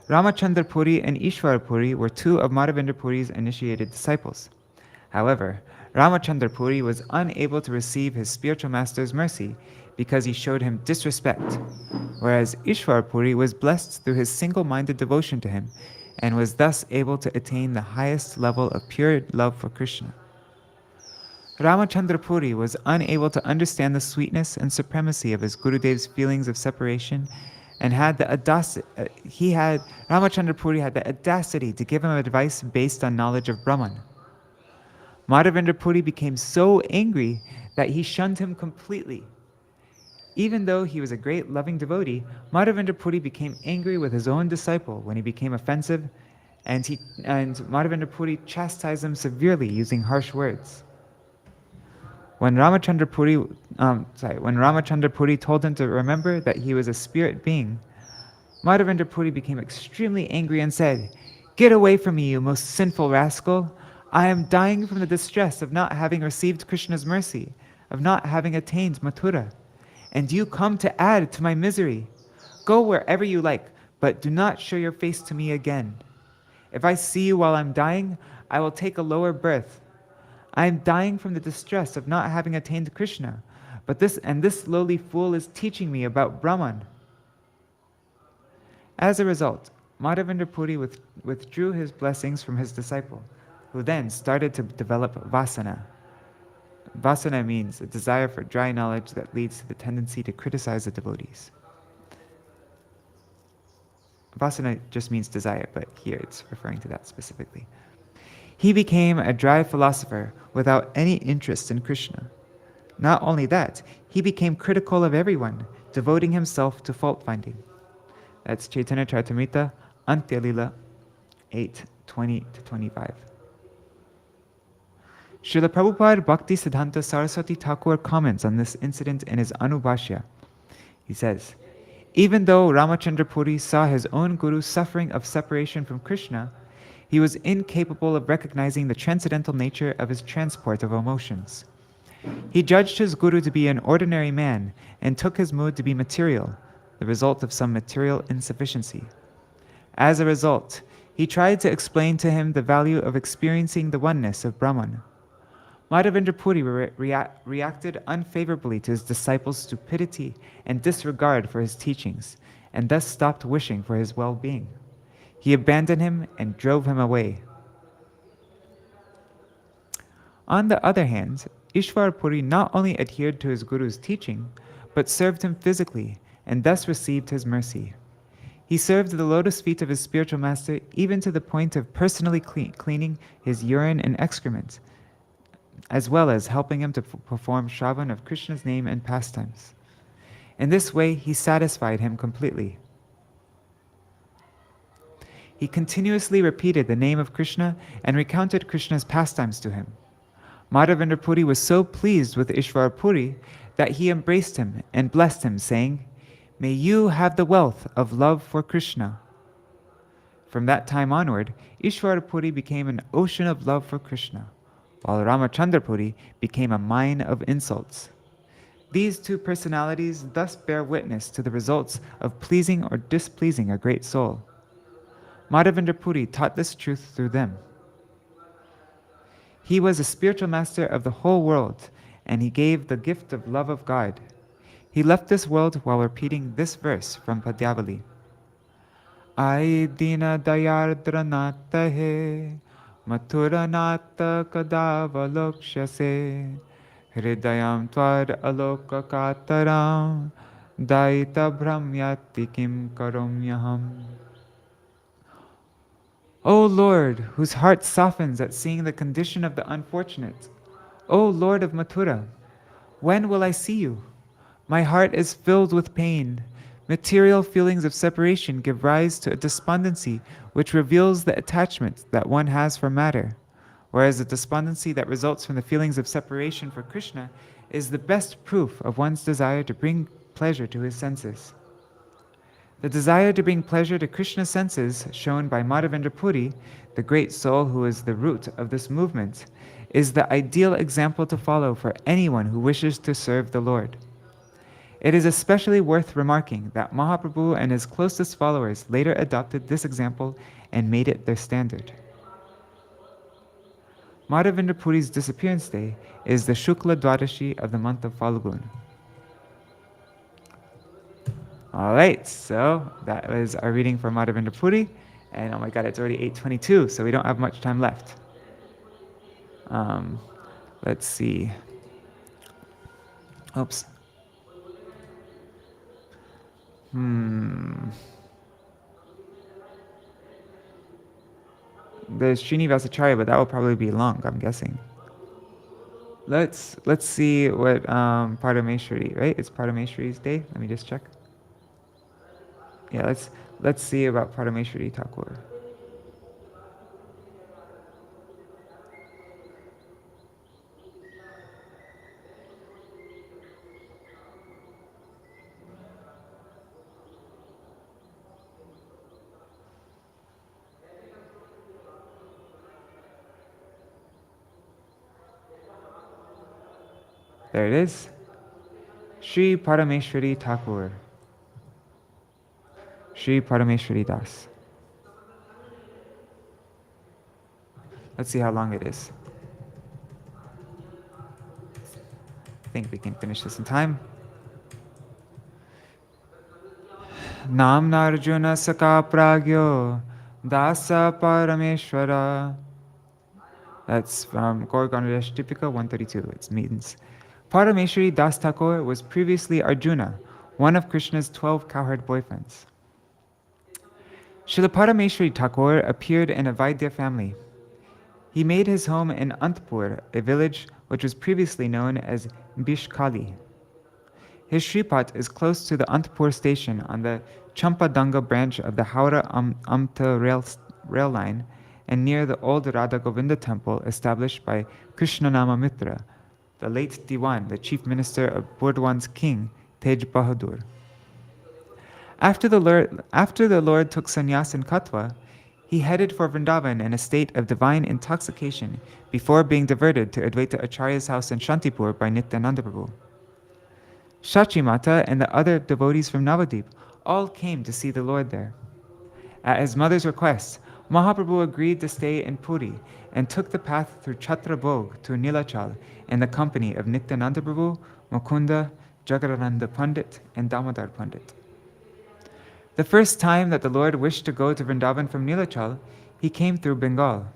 Ramachandra Puri and Ishvara Puri were two of Mādhavendra Puri's initiated disciples. However, Ramachandra Puri was unable to receive his spiritual master's mercy because he showed him disrespect, whereas Ishvara Puri was blessed through his single-minded devotion to him and was thus able to attain the highest level of pure love for Krishna. Ramachandra Puri was unable to understand the sweetness and supremacy of his Gurudev's feelings of separation and had the Ramachandra Puri had the audacity to give him advice based on knowledge of Brahman. Mādhavendra Puri became so angry that he shunned him completely. Even though he was a great loving devotee, Mādhavendra Puri became angry with his own disciple when he became offensive, and Mādhavendra Puri chastised him severely using harsh words. When Ramachandra Puri told him to remember that he was a spirit being, Mādhavendra Puri became extremely angry and said, "Get away from me, you most sinful rascal! I am dying from the distress of not having received Krishna's mercy, of not having attained Mathura, and you come to add to my misery. Go wherever you like, but do not show your face to me again. If I see you while I'm dying, I will take a lower birth. I am dying from the distress of not having attained Krishna, but this lowly fool is teaching me about Brahman." As a result, Mādhavendra Puri withdrew his blessings from his disciple, who then started to develop vasana. Vasana means a desire for dry knowledge that leads to the tendency to criticize the devotees. Vasana just means desire, but here it's referring to that specifically. He became a dry philosopher without any interest in Krishna. Not only that, he became critical of everyone, devoting himself to fault-finding. That's Caitanya Charitamrita, Antya Lila 8:20-25. Śrīla Prabhupada Bhakti Siddhanta Saraswati Ṭhākura comments on this incident in his Anubhashya. He says, even though Ramachandra Puri saw his own guru suffering of separation from Krishna, he was incapable of recognizing the transcendental nature of his transport of emotions. He judged his guru to be an ordinary man and took his mood to be material, the result of some material insufficiency. As a result, he tried to explain to him the value of experiencing the oneness of Brahman. Mādhavendra Puri reacted unfavorably to his disciple's stupidity and disregard for his teachings, and thus stopped wishing for his well-being. He abandoned him and drove him away. On the other hand, Ishvara Puri not only adhered to his guru's teaching, but served him physically, and thus received his mercy. He served the lotus feet of his spiritual master even to the point of personally cleaning his urine and excrement, as well as helping him to perform Shravan of Krishna's name and pastimes. In this way, he satisfied him completely. He continuously repeated the name of Krishna and recounted Krishna's pastimes to him. Mādhavendra Puri was so pleased with Ishvara Puri that he embraced him and blessed him, saying, "May you have the wealth of love for Krishna." From that time onward, Ishvara Puri became an ocean of love for Krishna, while Ramachandra Puri became a mine of insults. These two personalities thus bear witness to the results of pleasing or displeasing a great soul. Mādhavendra Puri taught this truth through them. He was a spiritual master of the whole world, and he gave the gift of love of God. He left this world while repeating this verse from Padyavali. Ai dina dayardra nata he, mathura nata kadavalokshase, hridayam tvar aloka kataram, daita brahmyati kim karomyaham. O Lord, whose heart softens at seeing the condition of the unfortunate, O Lord of Mathura, when will I see you? My heart is filled with pain. Material feelings of separation give rise to a despondency which reveals the attachment that one has for matter, whereas the despondency that results from the feelings of separation for Krishna is the best proof of one's desire to bring pleasure to his senses. The desire to bring pleasure to Krishna's senses, shown by Mādhavendra Puri, the great soul who is the root of this movement, is the ideal example to follow for anyone who wishes to serve the Lord. It is especially worth remarking that Mahaprabhu and his closest followers later adopted this example and made it their standard. Mādhavendra Puri's disappearance day is the Shukla Dwadashi of the month of Falgun. Alright, so that was our reading for Mādhavendra Puri, and oh my god, it's already 8:22, so we don't have much time left. Let's see. Oops. There's Śrīnivāsa Ācārya, but that will probably be long, I'm guessing. Let's see what Parameśvarī, right? It's Parameśvarī's day. Let me just check. Yeah, let's see about Parameśvarī Ṭhākura. There it is. Shri Parameśvarī Ṭhākura. Shri Parameśvarī Das. Let's see how long it is. I think we can finish this in time. Namna Arjuna Saka Pragyo Dasa Parameśvara. That's from Gaurganadesh Tipika 132. It means Parameśvarī Das Thakur was previously Arjuna, one of Krishna's 12 cowherd boyfriends. Srila Parameśvarī Thakur appeared in a Vaidya family. He made his home in Antpur, a village which was previously known as Bishkali. His Shripat is close to the Antpur station on the Champadanga branch of the Howrah-Amta rail line and near the old Radha Govinda temple established by Krishnanama Mitra, the late Diwan, the chief minister of Burdwan's king, Tej Bahadur. After the Lord took sannyas in Katwa, he headed for Vrindavan in a state of divine intoxication before being diverted to Advaita Acharya's house in Shantipur by Nityananda Prabhu. Shachi Mata and the other devotees from Navadip all came to see the Lord there. At his mother's request, Mahaprabhu agreed to stay in Puri and took the path through Chhatrabhog to Nilachal in the company of Nityananda Prabhu, Mukunda, Jagadananda Pandit, and Damodar Pandit. The first time that the Lord wished to go to Vrindavan from Nilachal, he came through Bengal.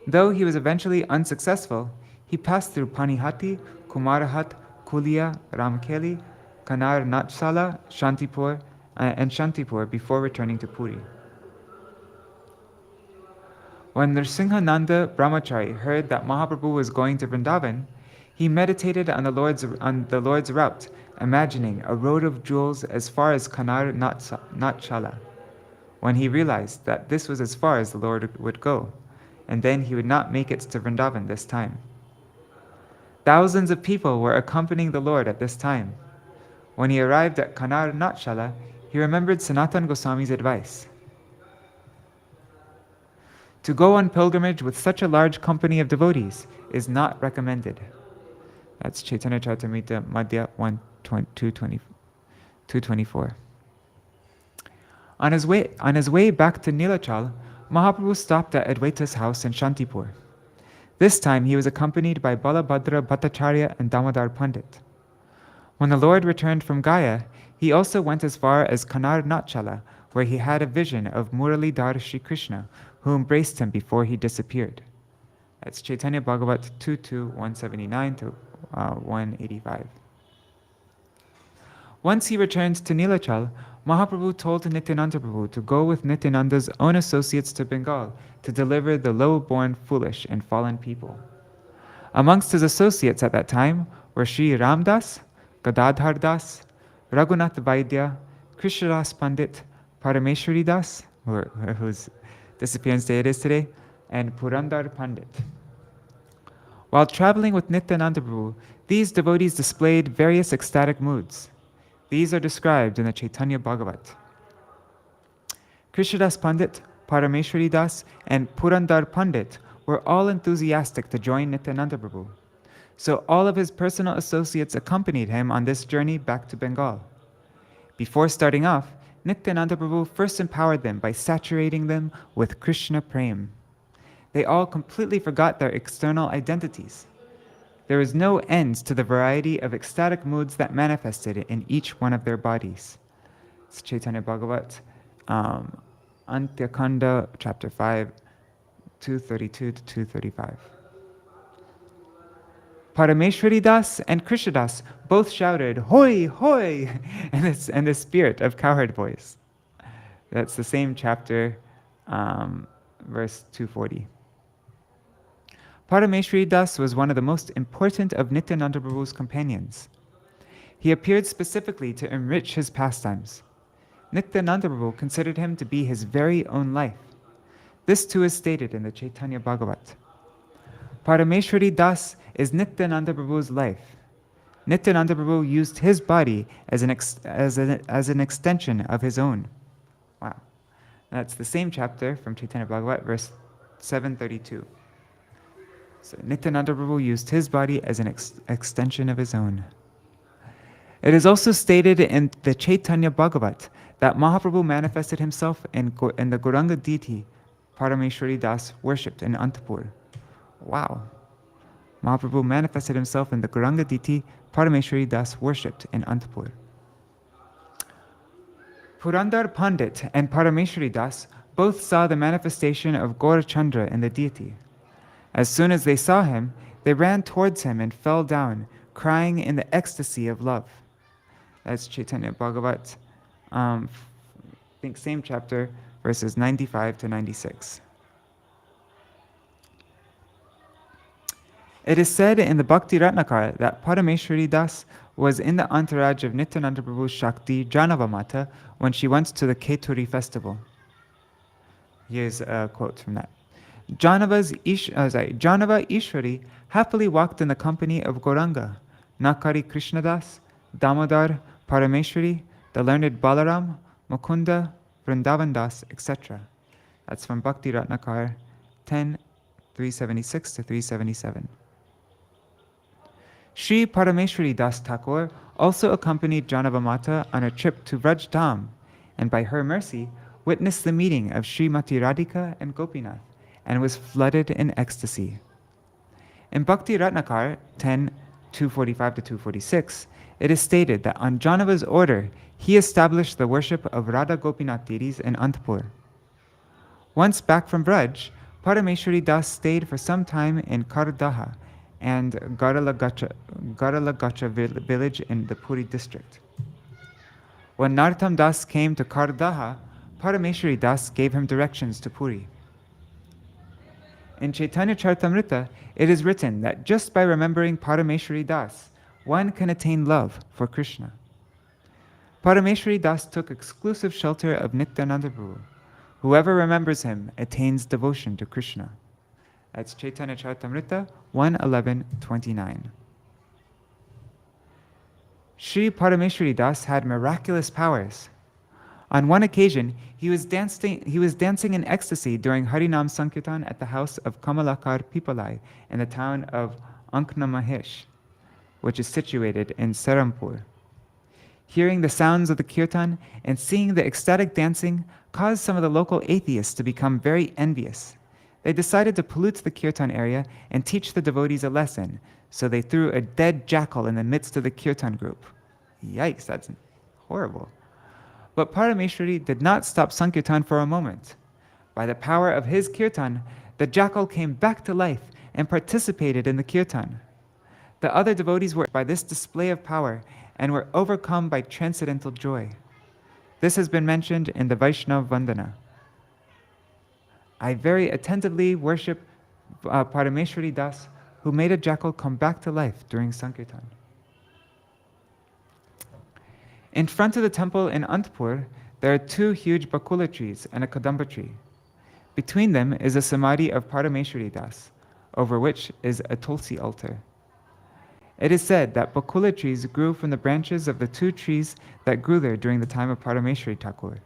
Though he was eventually unsuccessful, he passed through Panihati, Kumarahat, Kulia, Ramkeli, Kanar Natsala, and Shantipur before returning to Puri. When Nrsimhananda Brahmachari heard that Mahaprabhu was going to Vrindavan, he meditated on the Lord's route, imagining a road of jewels as far as Kanar Natsala, when he realized that this was as far as the Lord would go, and then he would not make it to Vrindavan this time. Thousands of people were accompanying the Lord at this time. When he arrived at Kanar Natsala, he remembered Sanatana Goswami's advice. To go on pilgrimage with such a large company of devotees is not recommended. That's Chaitanya Charitamrita Madhya 224. On his way back to Nilachal, Mahaprabhu stopped at Advaita's house in Shantipur. This time he was accompanied by Ballabha Bhattacharya and Damodar Pandit. When the Lord returned from Gaya, he also went as far as Kanar Natsala, where he had a vision of Muralidhar Shri Krishna, who embraced him before he disappeared. That's Chaitanya Bhagavat 2.2, 179 to 185. Once he returned to Nilachal, Mahaprabhu told Nityananda Prabhu to go with Nityananda's own associates to Bengal to deliver the low-born, foolish, and fallen people. Amongst his associates at that time were Sri Ramdas, Gadadhar Das, Raghunath Vaidya, Krishnadas Pandit, Parameśvarī Das, whose disappearance day it is today, and Purandar Pandit. While traveling with Nityananda Prabhu, these devotees displayed various ecstatic moods. These are described in the Chaitanya Bhagavat. Krishnadas Pandit, Parameśvarī Das, and Purandar Pandit were all enthusiastic to join Nityananda Prabhu. So all of his personal associates accompanied him on this journey back to Bengal. Before starting off, Nityananda Prabhu first empowered them by saturating them with Krishna Prem. They all completely forgot their external identities. There was no end to the variety of ecstatic moods that manifested in each one of their bodies. It's Chaitanya Bhagavat, Antyakanda, chapter 5, 232 to 235. Parameśvarī Das and Krishna Das both shouted, "Hoi, hoi!" in the spirit of cowherd voice. That's the same chapter, verse 240. Parameśvarī Das was one of the most important of Nityananda Prabhu's companions. He appeared specifically to enrich his pastimes. Nityananda Prabhu considered him to be his very own life. This too is stated in the Chaitanya Bhagavat. Parameśvarī Das is Nityananda Prabhu's life. Nityananda Prabhu used his body as an extension of his own. Wow. That's the same chapter from Chaitanya Bhagavat, verse 732. So Nityananda Prabhu used his body as an extension of his own. It is also stated in the Chaitanya Bhagavat that Mahaprabhu manifested himself in the Gauranga deity Parameśvarī Das worshipped in Antapur. Wow. Mahaprabhu manifested himself in the Gauranga deity Parameśvarī Das worshipped in Antapur. Purandar Pandit and Parameśvarī Das both saw the manifestation of Gaurachandra in the deity. As soon as they saw him, they ran towards him and fell down, crying in the ecstasy of love. That's Chaitanya Bhagavat, I think same chapter, verses 95 to 96. It is said in the Bhakti Ratnakara that Parameśvarī Das was in the entourage of Nityananda Prabhu's Shakti Janava Mata when she went to the Keturi festival. Here's a quote from that. Janava Ishwari happily walked in the company of Gauranga, Nakari Krishnadas, Damodar, Parameśvarī, the learned Balaram, Mukunda, Vrindavan Das, etc. That's from Bhakti Ratnakar 10, 376 to 377. Sri Parameśvarī Das Ṭhākura also accompanied Janava Mata on a trip to Vraj Dham, and by her mercy witnessed the meeting of Srimati Radhika and Gopinath, and was flooded in ecstasy. In Bhakti Ratnakar 10, 245 to 246, it is stated that on Janava's order, he established the worship of Radha Gopinath deities in Antapur. Once back from Vraj, Parameśvarī Das stayed for some time in Kardaha and Garalagacha village in the Purī district. When Narottam Das came to Kardaha, Parameśvarī Das gave him directions to Purī. In Chaitanya Charitamrita, it is written that just by remembering Parameśvarī Das, one can attain love for Krishna. Parameśvarī Das took exclusive shelter of Nityananda Prabhu. Whoever remembers him attains devotion to Krishna. That's Chaitanya Charitamrita 1:11-29. Sri Parameśvarī Das had miraculous powers. On one occasion, he was dancing in ecstasy during Harinam Sankirtan at the house of Kamalakar Pipalai in the town of Anknamahesh, which is situated in Serampur. Hearing the sounds of the kirtan and seeing the ecstatic dancing caused some of the local atheists to become very envious. They decided to pollute the kirtan area and teach the devotees a lesson, so they threw a dead jackal in the midst of the kirtan group. Yikes, that's horrible. But Parameśvarī did not stop Sankirtan for a moment. By the power of his kirtan, the jackal came back to life and participated in the kirtan. The other devotees were by this display of power and were overcome by transcendental joy. This has been mentioned in the Vaishnava Vandana. I very attentively worship Parameśvarī Das, who made a jackal come back to life during Sankirtan. In front of the temple in Antapur, there are two huge bakula trees and a kadamba tree. Between them is a samadhi of Parameśvarī Das, over which is a tulsi altar. It is said that bakula trees grew from the branches of the two trees that grew there during the time of Parameśvarī Ṭhākura.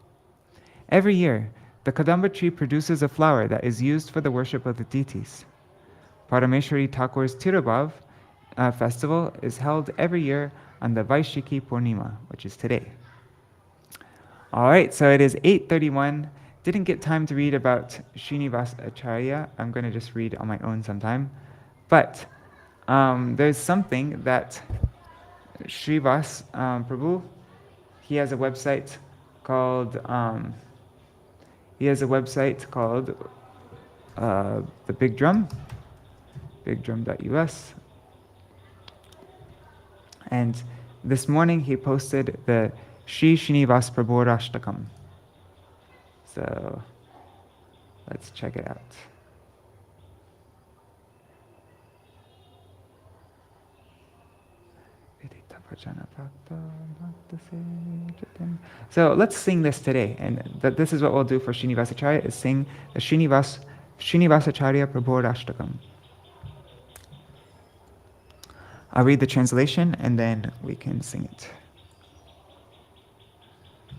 Every year, the kadamba tree produces a flower that is used for the worship of the deities. Parameśvarī Ṭhākura's Tirabhav, festival is held every year on the Vaishiki Purnima, which is today. All right, so it is 8:31. Didn't get time to read about Śrīnivāsa Ācārya. I'm going to just read on my own sometime. But there's something that Śrīvas Prabhu, he has a website called the Big Drum, bigdrum.us. And this morning he posted the Śrīnivāsa Prabhu Rashtakam. So let's check it out. So let's sing this today, and this is what we'll do for Śrīnivāsa Ācārya, is sing the Śrīnivāsa Ācārya Prabhu Rashtakam. I'll read the translation and then we can sing it.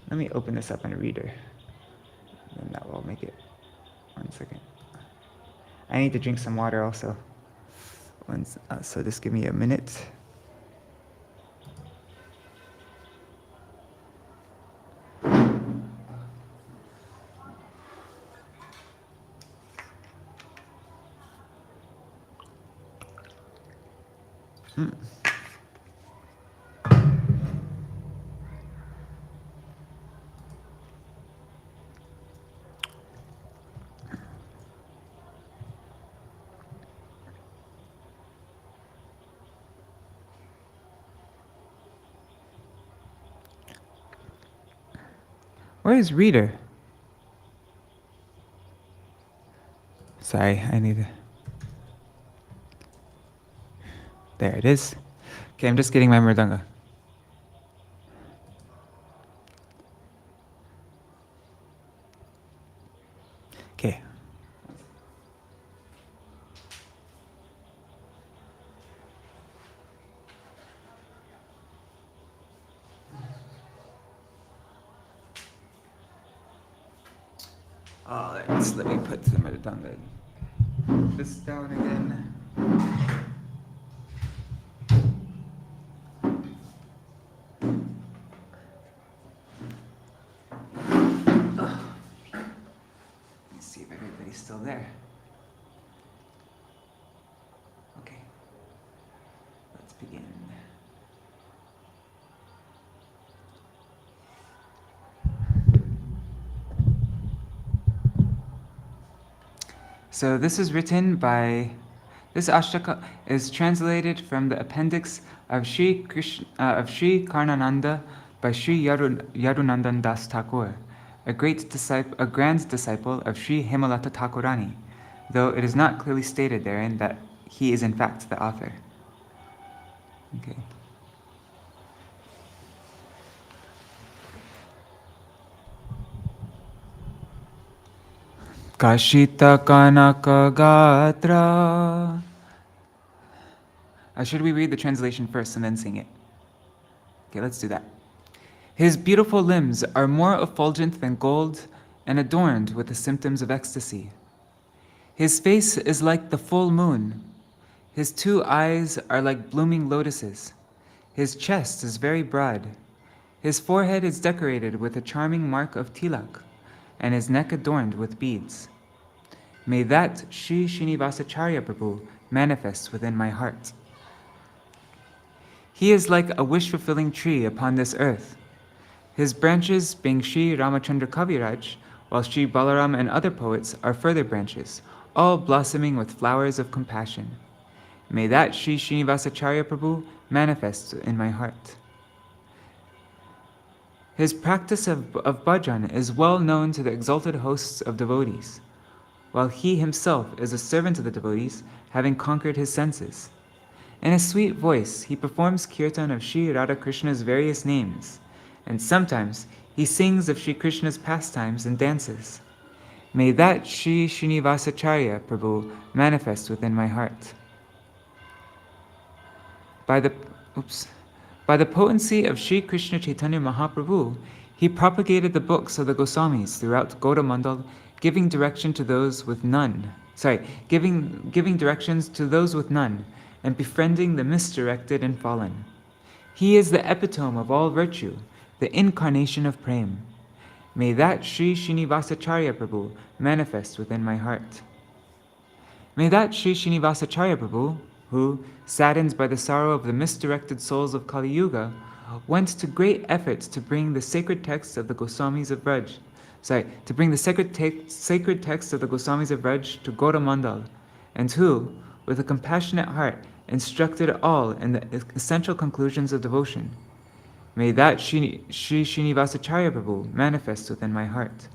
Let me open this up in a reader, and that will make it. 1 second. I need to drink some water also. So just give me a minute. Where is reader? Sorry, I need to... There it is. Okay, I'm just getting my mridanga. Okay. Let me put the mridanga. This down again. See if everybody's still there. Okay, let's begin. So this is written by, this ashtaka is translated from the appendix of Sri Karnananda by Sri Yadunandan Das Ṭhākura, a grand disciple of Sri Hemalata Thakurani, though it is not clearly stated therein that he is in fact the author. Okay. Kashita Kanaka Gatra. Should we read the translation first and then sing it? Okay, let's do that. His beautiful limbs are more effulgent than gold and adorned with the symptoms of ecstasy. His face is like the full moon. His 2 eyes are like blooming lotuses. His chest is very broad. His forehead is decorated with a charming mark of tilak, and his neck adorned with beads. May that Sri Śrīnivāsa Ācārya Prabhu manifest within my heart. He is like a wish-fulfilling tree upon this earth, his branches being Sri Ramachandra Kaviraj, while Sri Balaram and other poets are further branches, all blossoming with flowers of compassion. May that Sri Śrīnivāsa Ācārya Prabhu manifest in my heart. His practice of bhajan is well known to the exalted hosts of devotees, while he himself is a servant of the devotees, having conquered his senses. In a sweet voice, he performs kirtan of Sri Radha Krishna's various names, and sometimes he sings of Sri Krishna's pastimes and dances. May that Sri Śrīnivāsa Ācārya Prabhu manifest within my heart. By the potency of Sri Krishna Caitanya Mahaprabhu, he propagated the books of the Gosvāmīs throughout Gautamandal, giving directions to those with none, and befriending the misdirected and fallen. He is the epitome of all virtue, the incarnation of Prem. May that Śrīnivāsa Prabhu manifest within my heart. May that Śrīnivāsa Prabhu, who, saddened by the sorrow of the misdirected souls of Kali Yuga, went to great efforts to bring the sacred texts of the Goswāmīs of Braj, to bring the sacred texts of the Goswāmīs of Braj to Gautamandal, and who, with a compassionate heart, instructed all in the essential conclusions of devotion. May that Śrīnivāsa Prabhu manifest within my heart.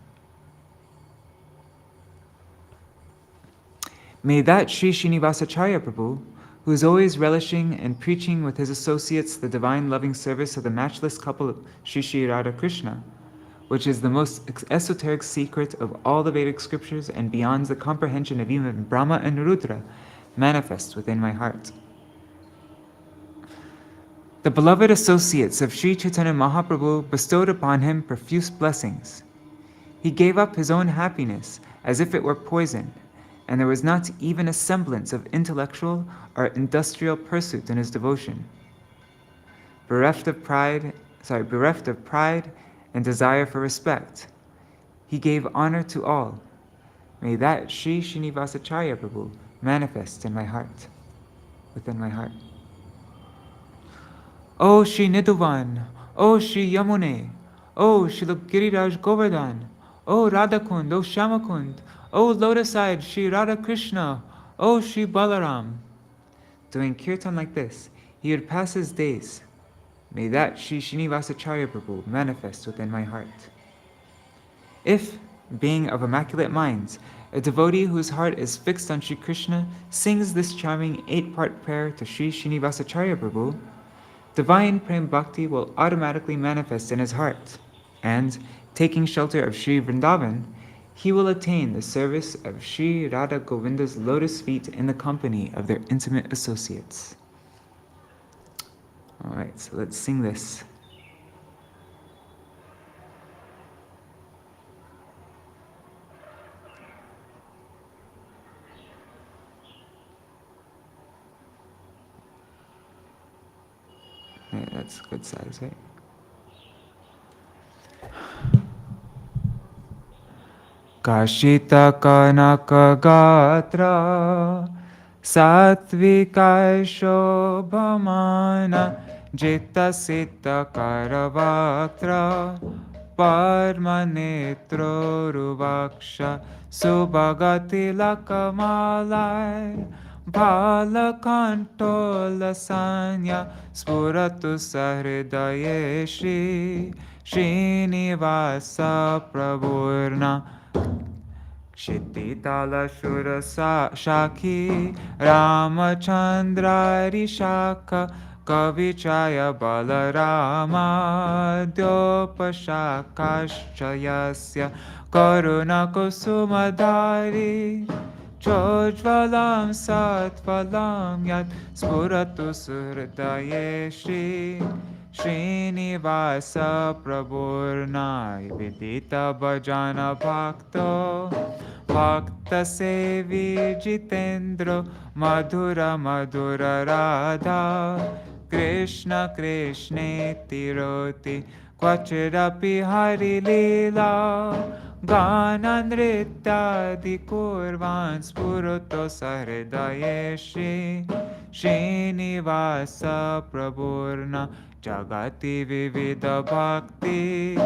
May that Śrīnivāsa Prabhu, who is always relishing and preaching with his associates the divine loving service of the matchless couple of Shri Radha Krishna, which is the most esoteric secret of all the Vedic scriptures and beyond the comprehension of even Brahma and Rudra, manifest within my heart. The beloved associates of Sri Chaitanya Mahaprabhu bestowed upon him profuse blessings. He gave up his own happiness as if it were poison, and there was not even a semblance of intellectual or industrial pursuit in his devotion. Bereft of pride and desire for respect, he gave honor to all. May that Sri Śrīnivāsa Prabhu manifest in my heart, within my heart. O Shri Nidhuvan, O Shri Yamune, O Shri Giriraj Govardhan, O Radhakund, O Shyamakund, O lotus-eyed Shri Radha Krishna, O Shri Balaram. Doing kirtan like this, he would pass his days. May that Shri Śrīnivāsa Prabhu manifest within my heart. If, being of immaculate minds, a devotee whose heart is fixed on Shri Krishna sings this charming 8-part prayer to Shri Śrīnivāsa Prabhu, divine Prem Bhakti will automatically manifest in his heart, and, taking shelter of Shri Vrindavan, he will attain the service of Shri Radha Govinda's lotus feet in the company of their intimate associates. All right, so let's sing this. Yeah, that's good size, right? Kashita Kanaka Gatra Satvika Shobhamana Jita Sita Karavaktra Parmanetro Ruvaksha Subhagati Lakamalai Bhalakanto Lasanya Spuratu Sahridaye Shri Śrīnivāsa Prabhurna Kshititala Shura Shaki Ramachandra Rishaka Kavichaya Balarama Dyopashakashchayasya Karuna Kusumadari Chojvalam Satvalam Yat Spuratu Surdaye Shri Śrīnivāsa Prabhurnai Vidita Bhajana Bhakto Bhakta Sevi Jitendro Madhura Madhura Radha Krishna Krishne Tiroti Kvachirapi Hari Lila Gananrita Dikurvan Spuruto Sahridaye Shri Śrīnivāsa Prabhurna Jagati Vivida Bhakti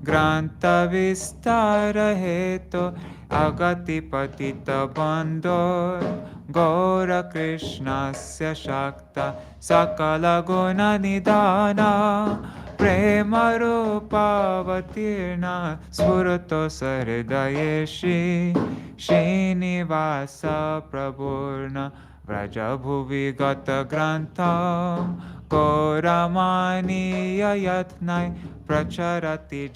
Granta Vistara Heto Agati Patita Bandor Gaura Krishnasya Shakta Sakala Guna Nidana Prema Rupavatirna Spurto Sahridaye Shri Śrīnivāsa Prabhurna Vrajabhuvi Gata Grantam Koramani Yatnai Pracharati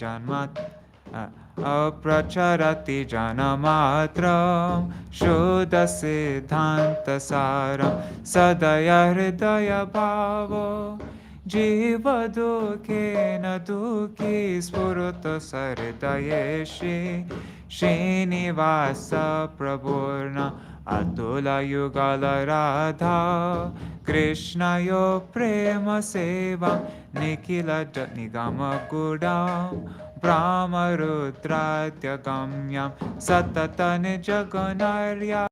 Janamatram Shuddha Siddhanta Saram Sadaya Hridaya Bhavo Jiva Dukkena Dukhi Spurto Sahridaye Shri Śrīnivāsa Prabhurna Atula Yugala Radha Krishna Yo Prema Seva Nikila Nigama Gudam Brahma Rudratya Gamyam Satata Nijaganarya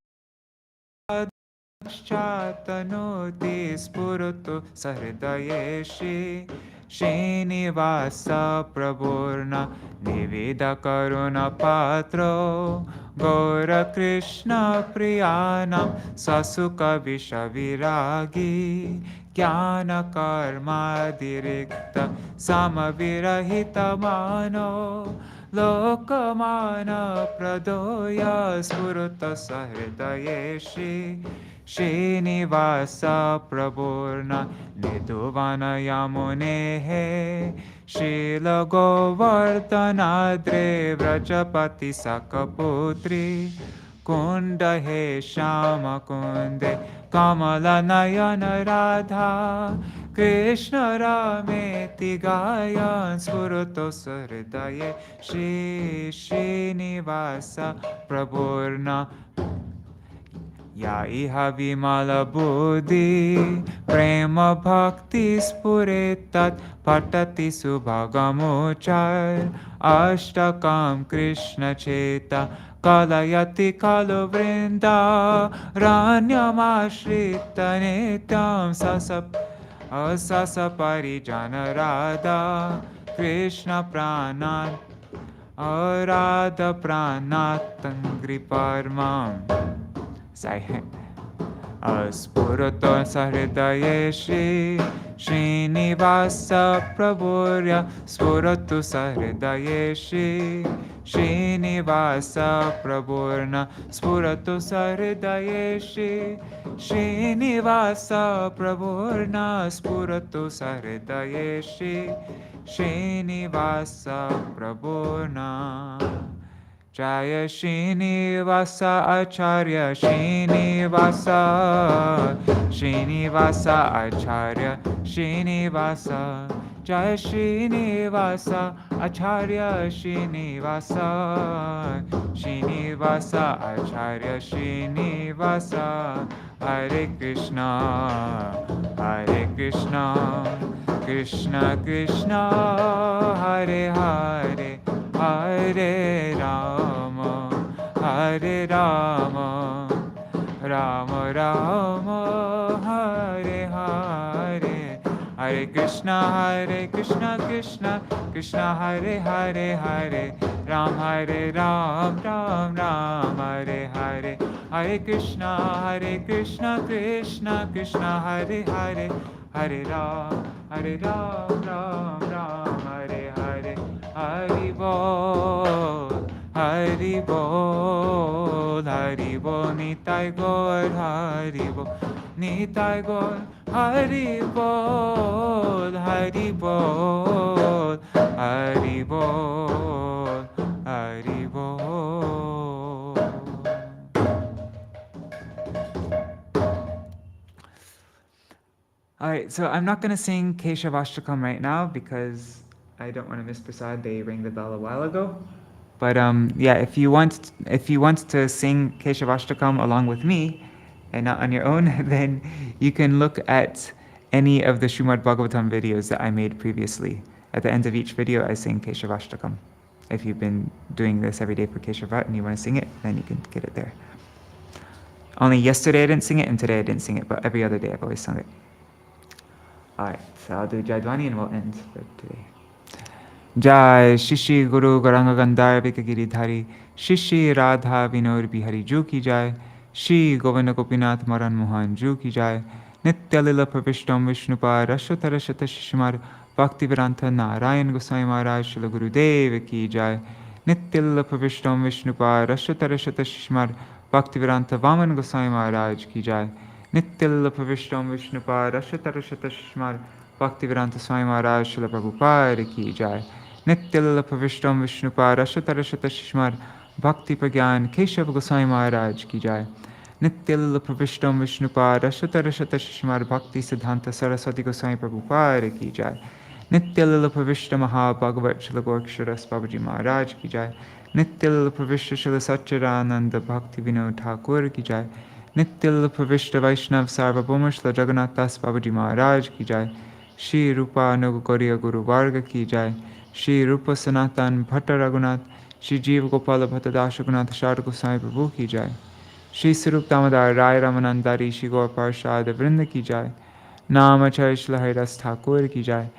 Chatanoti Spurutu Sahridayeshi Śrīnivāsa Prabhurna Nivida Karuna Patro Gaura Krishna Priyanam Sasuka Vishaviragi Jnana Karma Dirikta Samavirahita Mano Lokamana Pradoya Spuruta Sahridayeshi Śrīnivāsa Prabhurna Niduvana Yamunehe Śrīla Govardhanadre Vrajapati Sakaputri Kundahe Shama Kunde Kamala Nayana Radha Krishna Rameti Gayan Spuruto Sahridaye Śrīnivāsa Prabhurna Ya iha vimala buddhi prema bhakti spuritat patati subhagamuchar ashtakam Krishna cheta kalayati kalu vrinda ranyam ashrita nityam sasa parijana radha Krishna pranat arada pranatangri parmam. Spurata Sahridayeshi Śrīnivāsa Prabhurya Spuratu Sahridayeshi Śrīnivāsa Prabhurna Spuratu Sahridayeshi Śrīnivāsa Prabhurna Spuratu Sahridayeshi Śrīnivāsa Prabhurna Jaya Śrīnivāsa Ācārya Śrīnivāsa Śrīnivāsa Ācārya Śrīnivāsa Jaya Śrīnivāsa Ācārya Śrīnivāsa Śrīnivāsa Ācārya Śrīnivāsa Hare Krishna Krishna Krishna Hare Hare Hare Rama Rama Rama Hare Hare Hare Krishna Krishna Krishna Hare Hare Hare Ram Ram Ram Hare Hare Hare Krishna Krishna Krishna Hare Hare Hare Ram Ram Hare Hare Hari Bol Hari Bol Hari Bol Nitai Gaur Hari Bol Nitai Gaur Hari Bol Hari Bol Hari Bol Hari Bol. Alright, so I'm not going to sing Keshavashtakam right now because I don't want to miss Prasad. They rang the bell a while ago. But yeah, if you want to sing Keshavashtakam along with me and not on your own, then you can look at any of the Srimad Bhagavatam videos that I made previously. At the end of each video, I sing Keshavashtakam. If you've been doing this every day for Keshavat and you want to sing it, then you can get it there. Only yesterday I didn't sing it and today I didn't sing it, but every other day I've always sung it. Alright, so I'll do Jaidwani and we'll end for today. Jai Shishi Guru Garanga Gandhar Vikagiri Shishi Radha Vinod Bihari Ju Ki Jai Shri Govinda Gopinath Maran Mohan Ju Ki Jai Nitya Lila Pravishtam Vishnupad Ashotara Shata Shishmar Bhakti Vedanta Narayan Gosvāmī Mahārāja Śrīla Gurudeva Ki Jai Nitya Lila Pravishtam Vishnupad Ashotara Shata Shishmar Bhakti Vedanta Vaman Gosvāmī Mahārāja Ki Jai Nitya Lila Pravishtam Vishnupad Ashotara Shata Shishmar Bhakti Vedanta Swami Mahārāja Śrīla Prabhupada Ki Jai Nitya Lila Pravishtam Vishnupad Ashotara Shata Shishmar Bhakti Pragyan Keshav Gosvāmī Mahārāja Ki Jai Nitya Lila Pravishtam Vishnupad Ashotara Shata Shishmar Bhakti Siddhanta Saraswati Gosvāmī Prabhupada Ki Jai Nitya Lila Pravishta Mahabhagavat Śrīla Gorksharas Babaji Mahārāja Ki Jai Nitya Lila Pravishta Śrīla Satchidananda Bhakti Vinod Ṭhākura Ki Jai Nitya Vishta Vaishnav Sarvabhauma Śrīla Jagannath Das Babaji Mahārāja ki jai. Shri Rupa Anugauriya Guru Varga ki jai. Shri Rupa Sanatan Bhatta Raghunath, Shri Jiva Gopala Bhatta Das Raghunath Shāra Gosvāmī Prabhu ki jai. Shri Sarup Damodar Rai Ramanandari Shri Gaur Parshad Vrinda ki jai. Namacharya Śrīla Haridas Ṭhākura ki jai.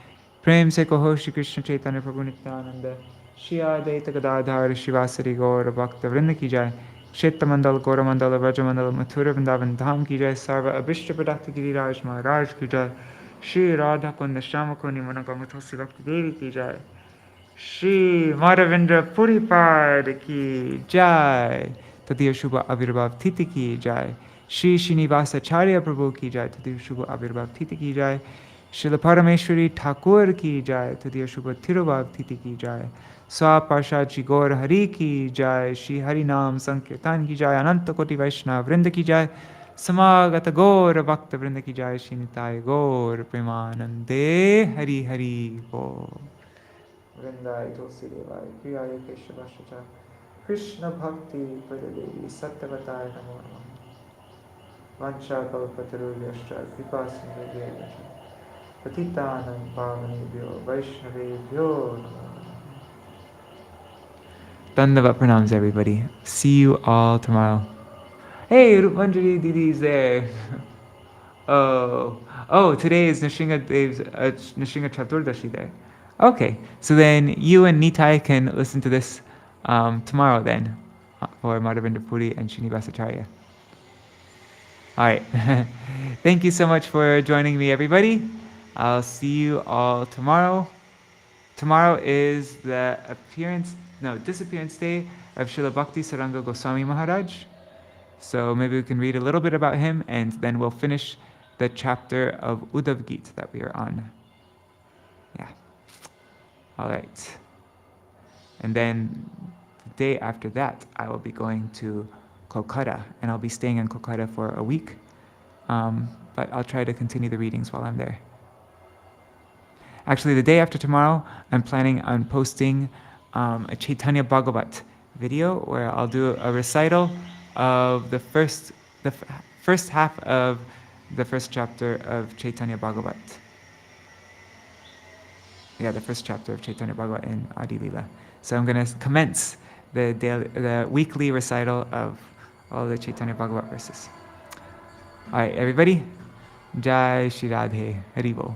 Prem se kaho Shri Krishna Caitanya Prabhu Nityananda, Shri Advaita Gadadhara Śrīvāsa Gaura Bhakta Vrinda ki jai. Kshetra Mandal Gaura Mandala Vraja Mandala Mathura Vrindavan Dham ki jai. Sarva Abhishta Pradakta Giriraj Mahārāja ki jai. Shri Radha Kunda Shama Kuni Managama Tulsi Bhakti Devi ki jai. Shri Mādhavendra Purī Pad ki jai. Tadiya Shubha Avirbhav Titi ki jai. Shri Śrīnivāsa Ācārya Prabhu ki jai. Tadiya Shubha Avirbhav Titi ki jai. Śrīla Parameśvarī Ṭhākura ki jai. Tadiya Shubha Tirubhav Titi ki jai. Swa Parshad Shri Gaur Hari ki jai. Shri Hari Nam Sankirtan ki jai. Ananta Koti Vaishnava Vrinda ki jai. Samagata Gaur Bhakta Vrinda ki jai. Shri Nitai Gaur Premanande Hari Hari Gaur. Vrindai Tulsi Devai Priyaya Keshavashacha Krishna Bhakti Padadevi Sattvatai Namo Namo Vancha Kalpatarubhyascha Kripa Sindhudhyascha Patitanam Pavanebhyo Vaishnavebhyo Namo. Dandavat pranams everybody. See you all tomorrow. Hey, Rupanjali Didi is there. Today is Nrsimha Chaturdashi there. Okay, so then you and Nitai can listen to this tomorrow then for Mādhavendra Purī and Śrīnivāsa Ācārya. Alright, thank you so much for joining me, everybody. I'll see you all tomorrow. Tomorrow is the disappearance day of Śrīla Bhakti Saranga Gosvāmī Mahārāja. So maybe we can read a little bit about him and then we'll finish the chapter of Uddhav Gita that we are on. Yeah. All right. And then the day after that, I will be going to Kolkata, and I'll be staying in Kolkata for a week. But I'll try to continue the readings while I'm there. Actually, the day after tomorrow, I'm planning on posting a Caitanya Bhagavat video where I'll do a recital of the first half of the first chapter of Caitanya Bhagavat. Yeah, the first chapter of Caitanya Bhagavat in Adi Lila. So I'm going to commence the weekly recital of all the Caitanya Bhagavat verses. All right, everybody. Jai Shri Radhe. Hari Bol.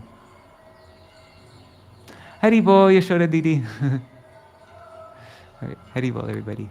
Hari Bol, Yashoda Didi. All right, Hari Bol, everybody.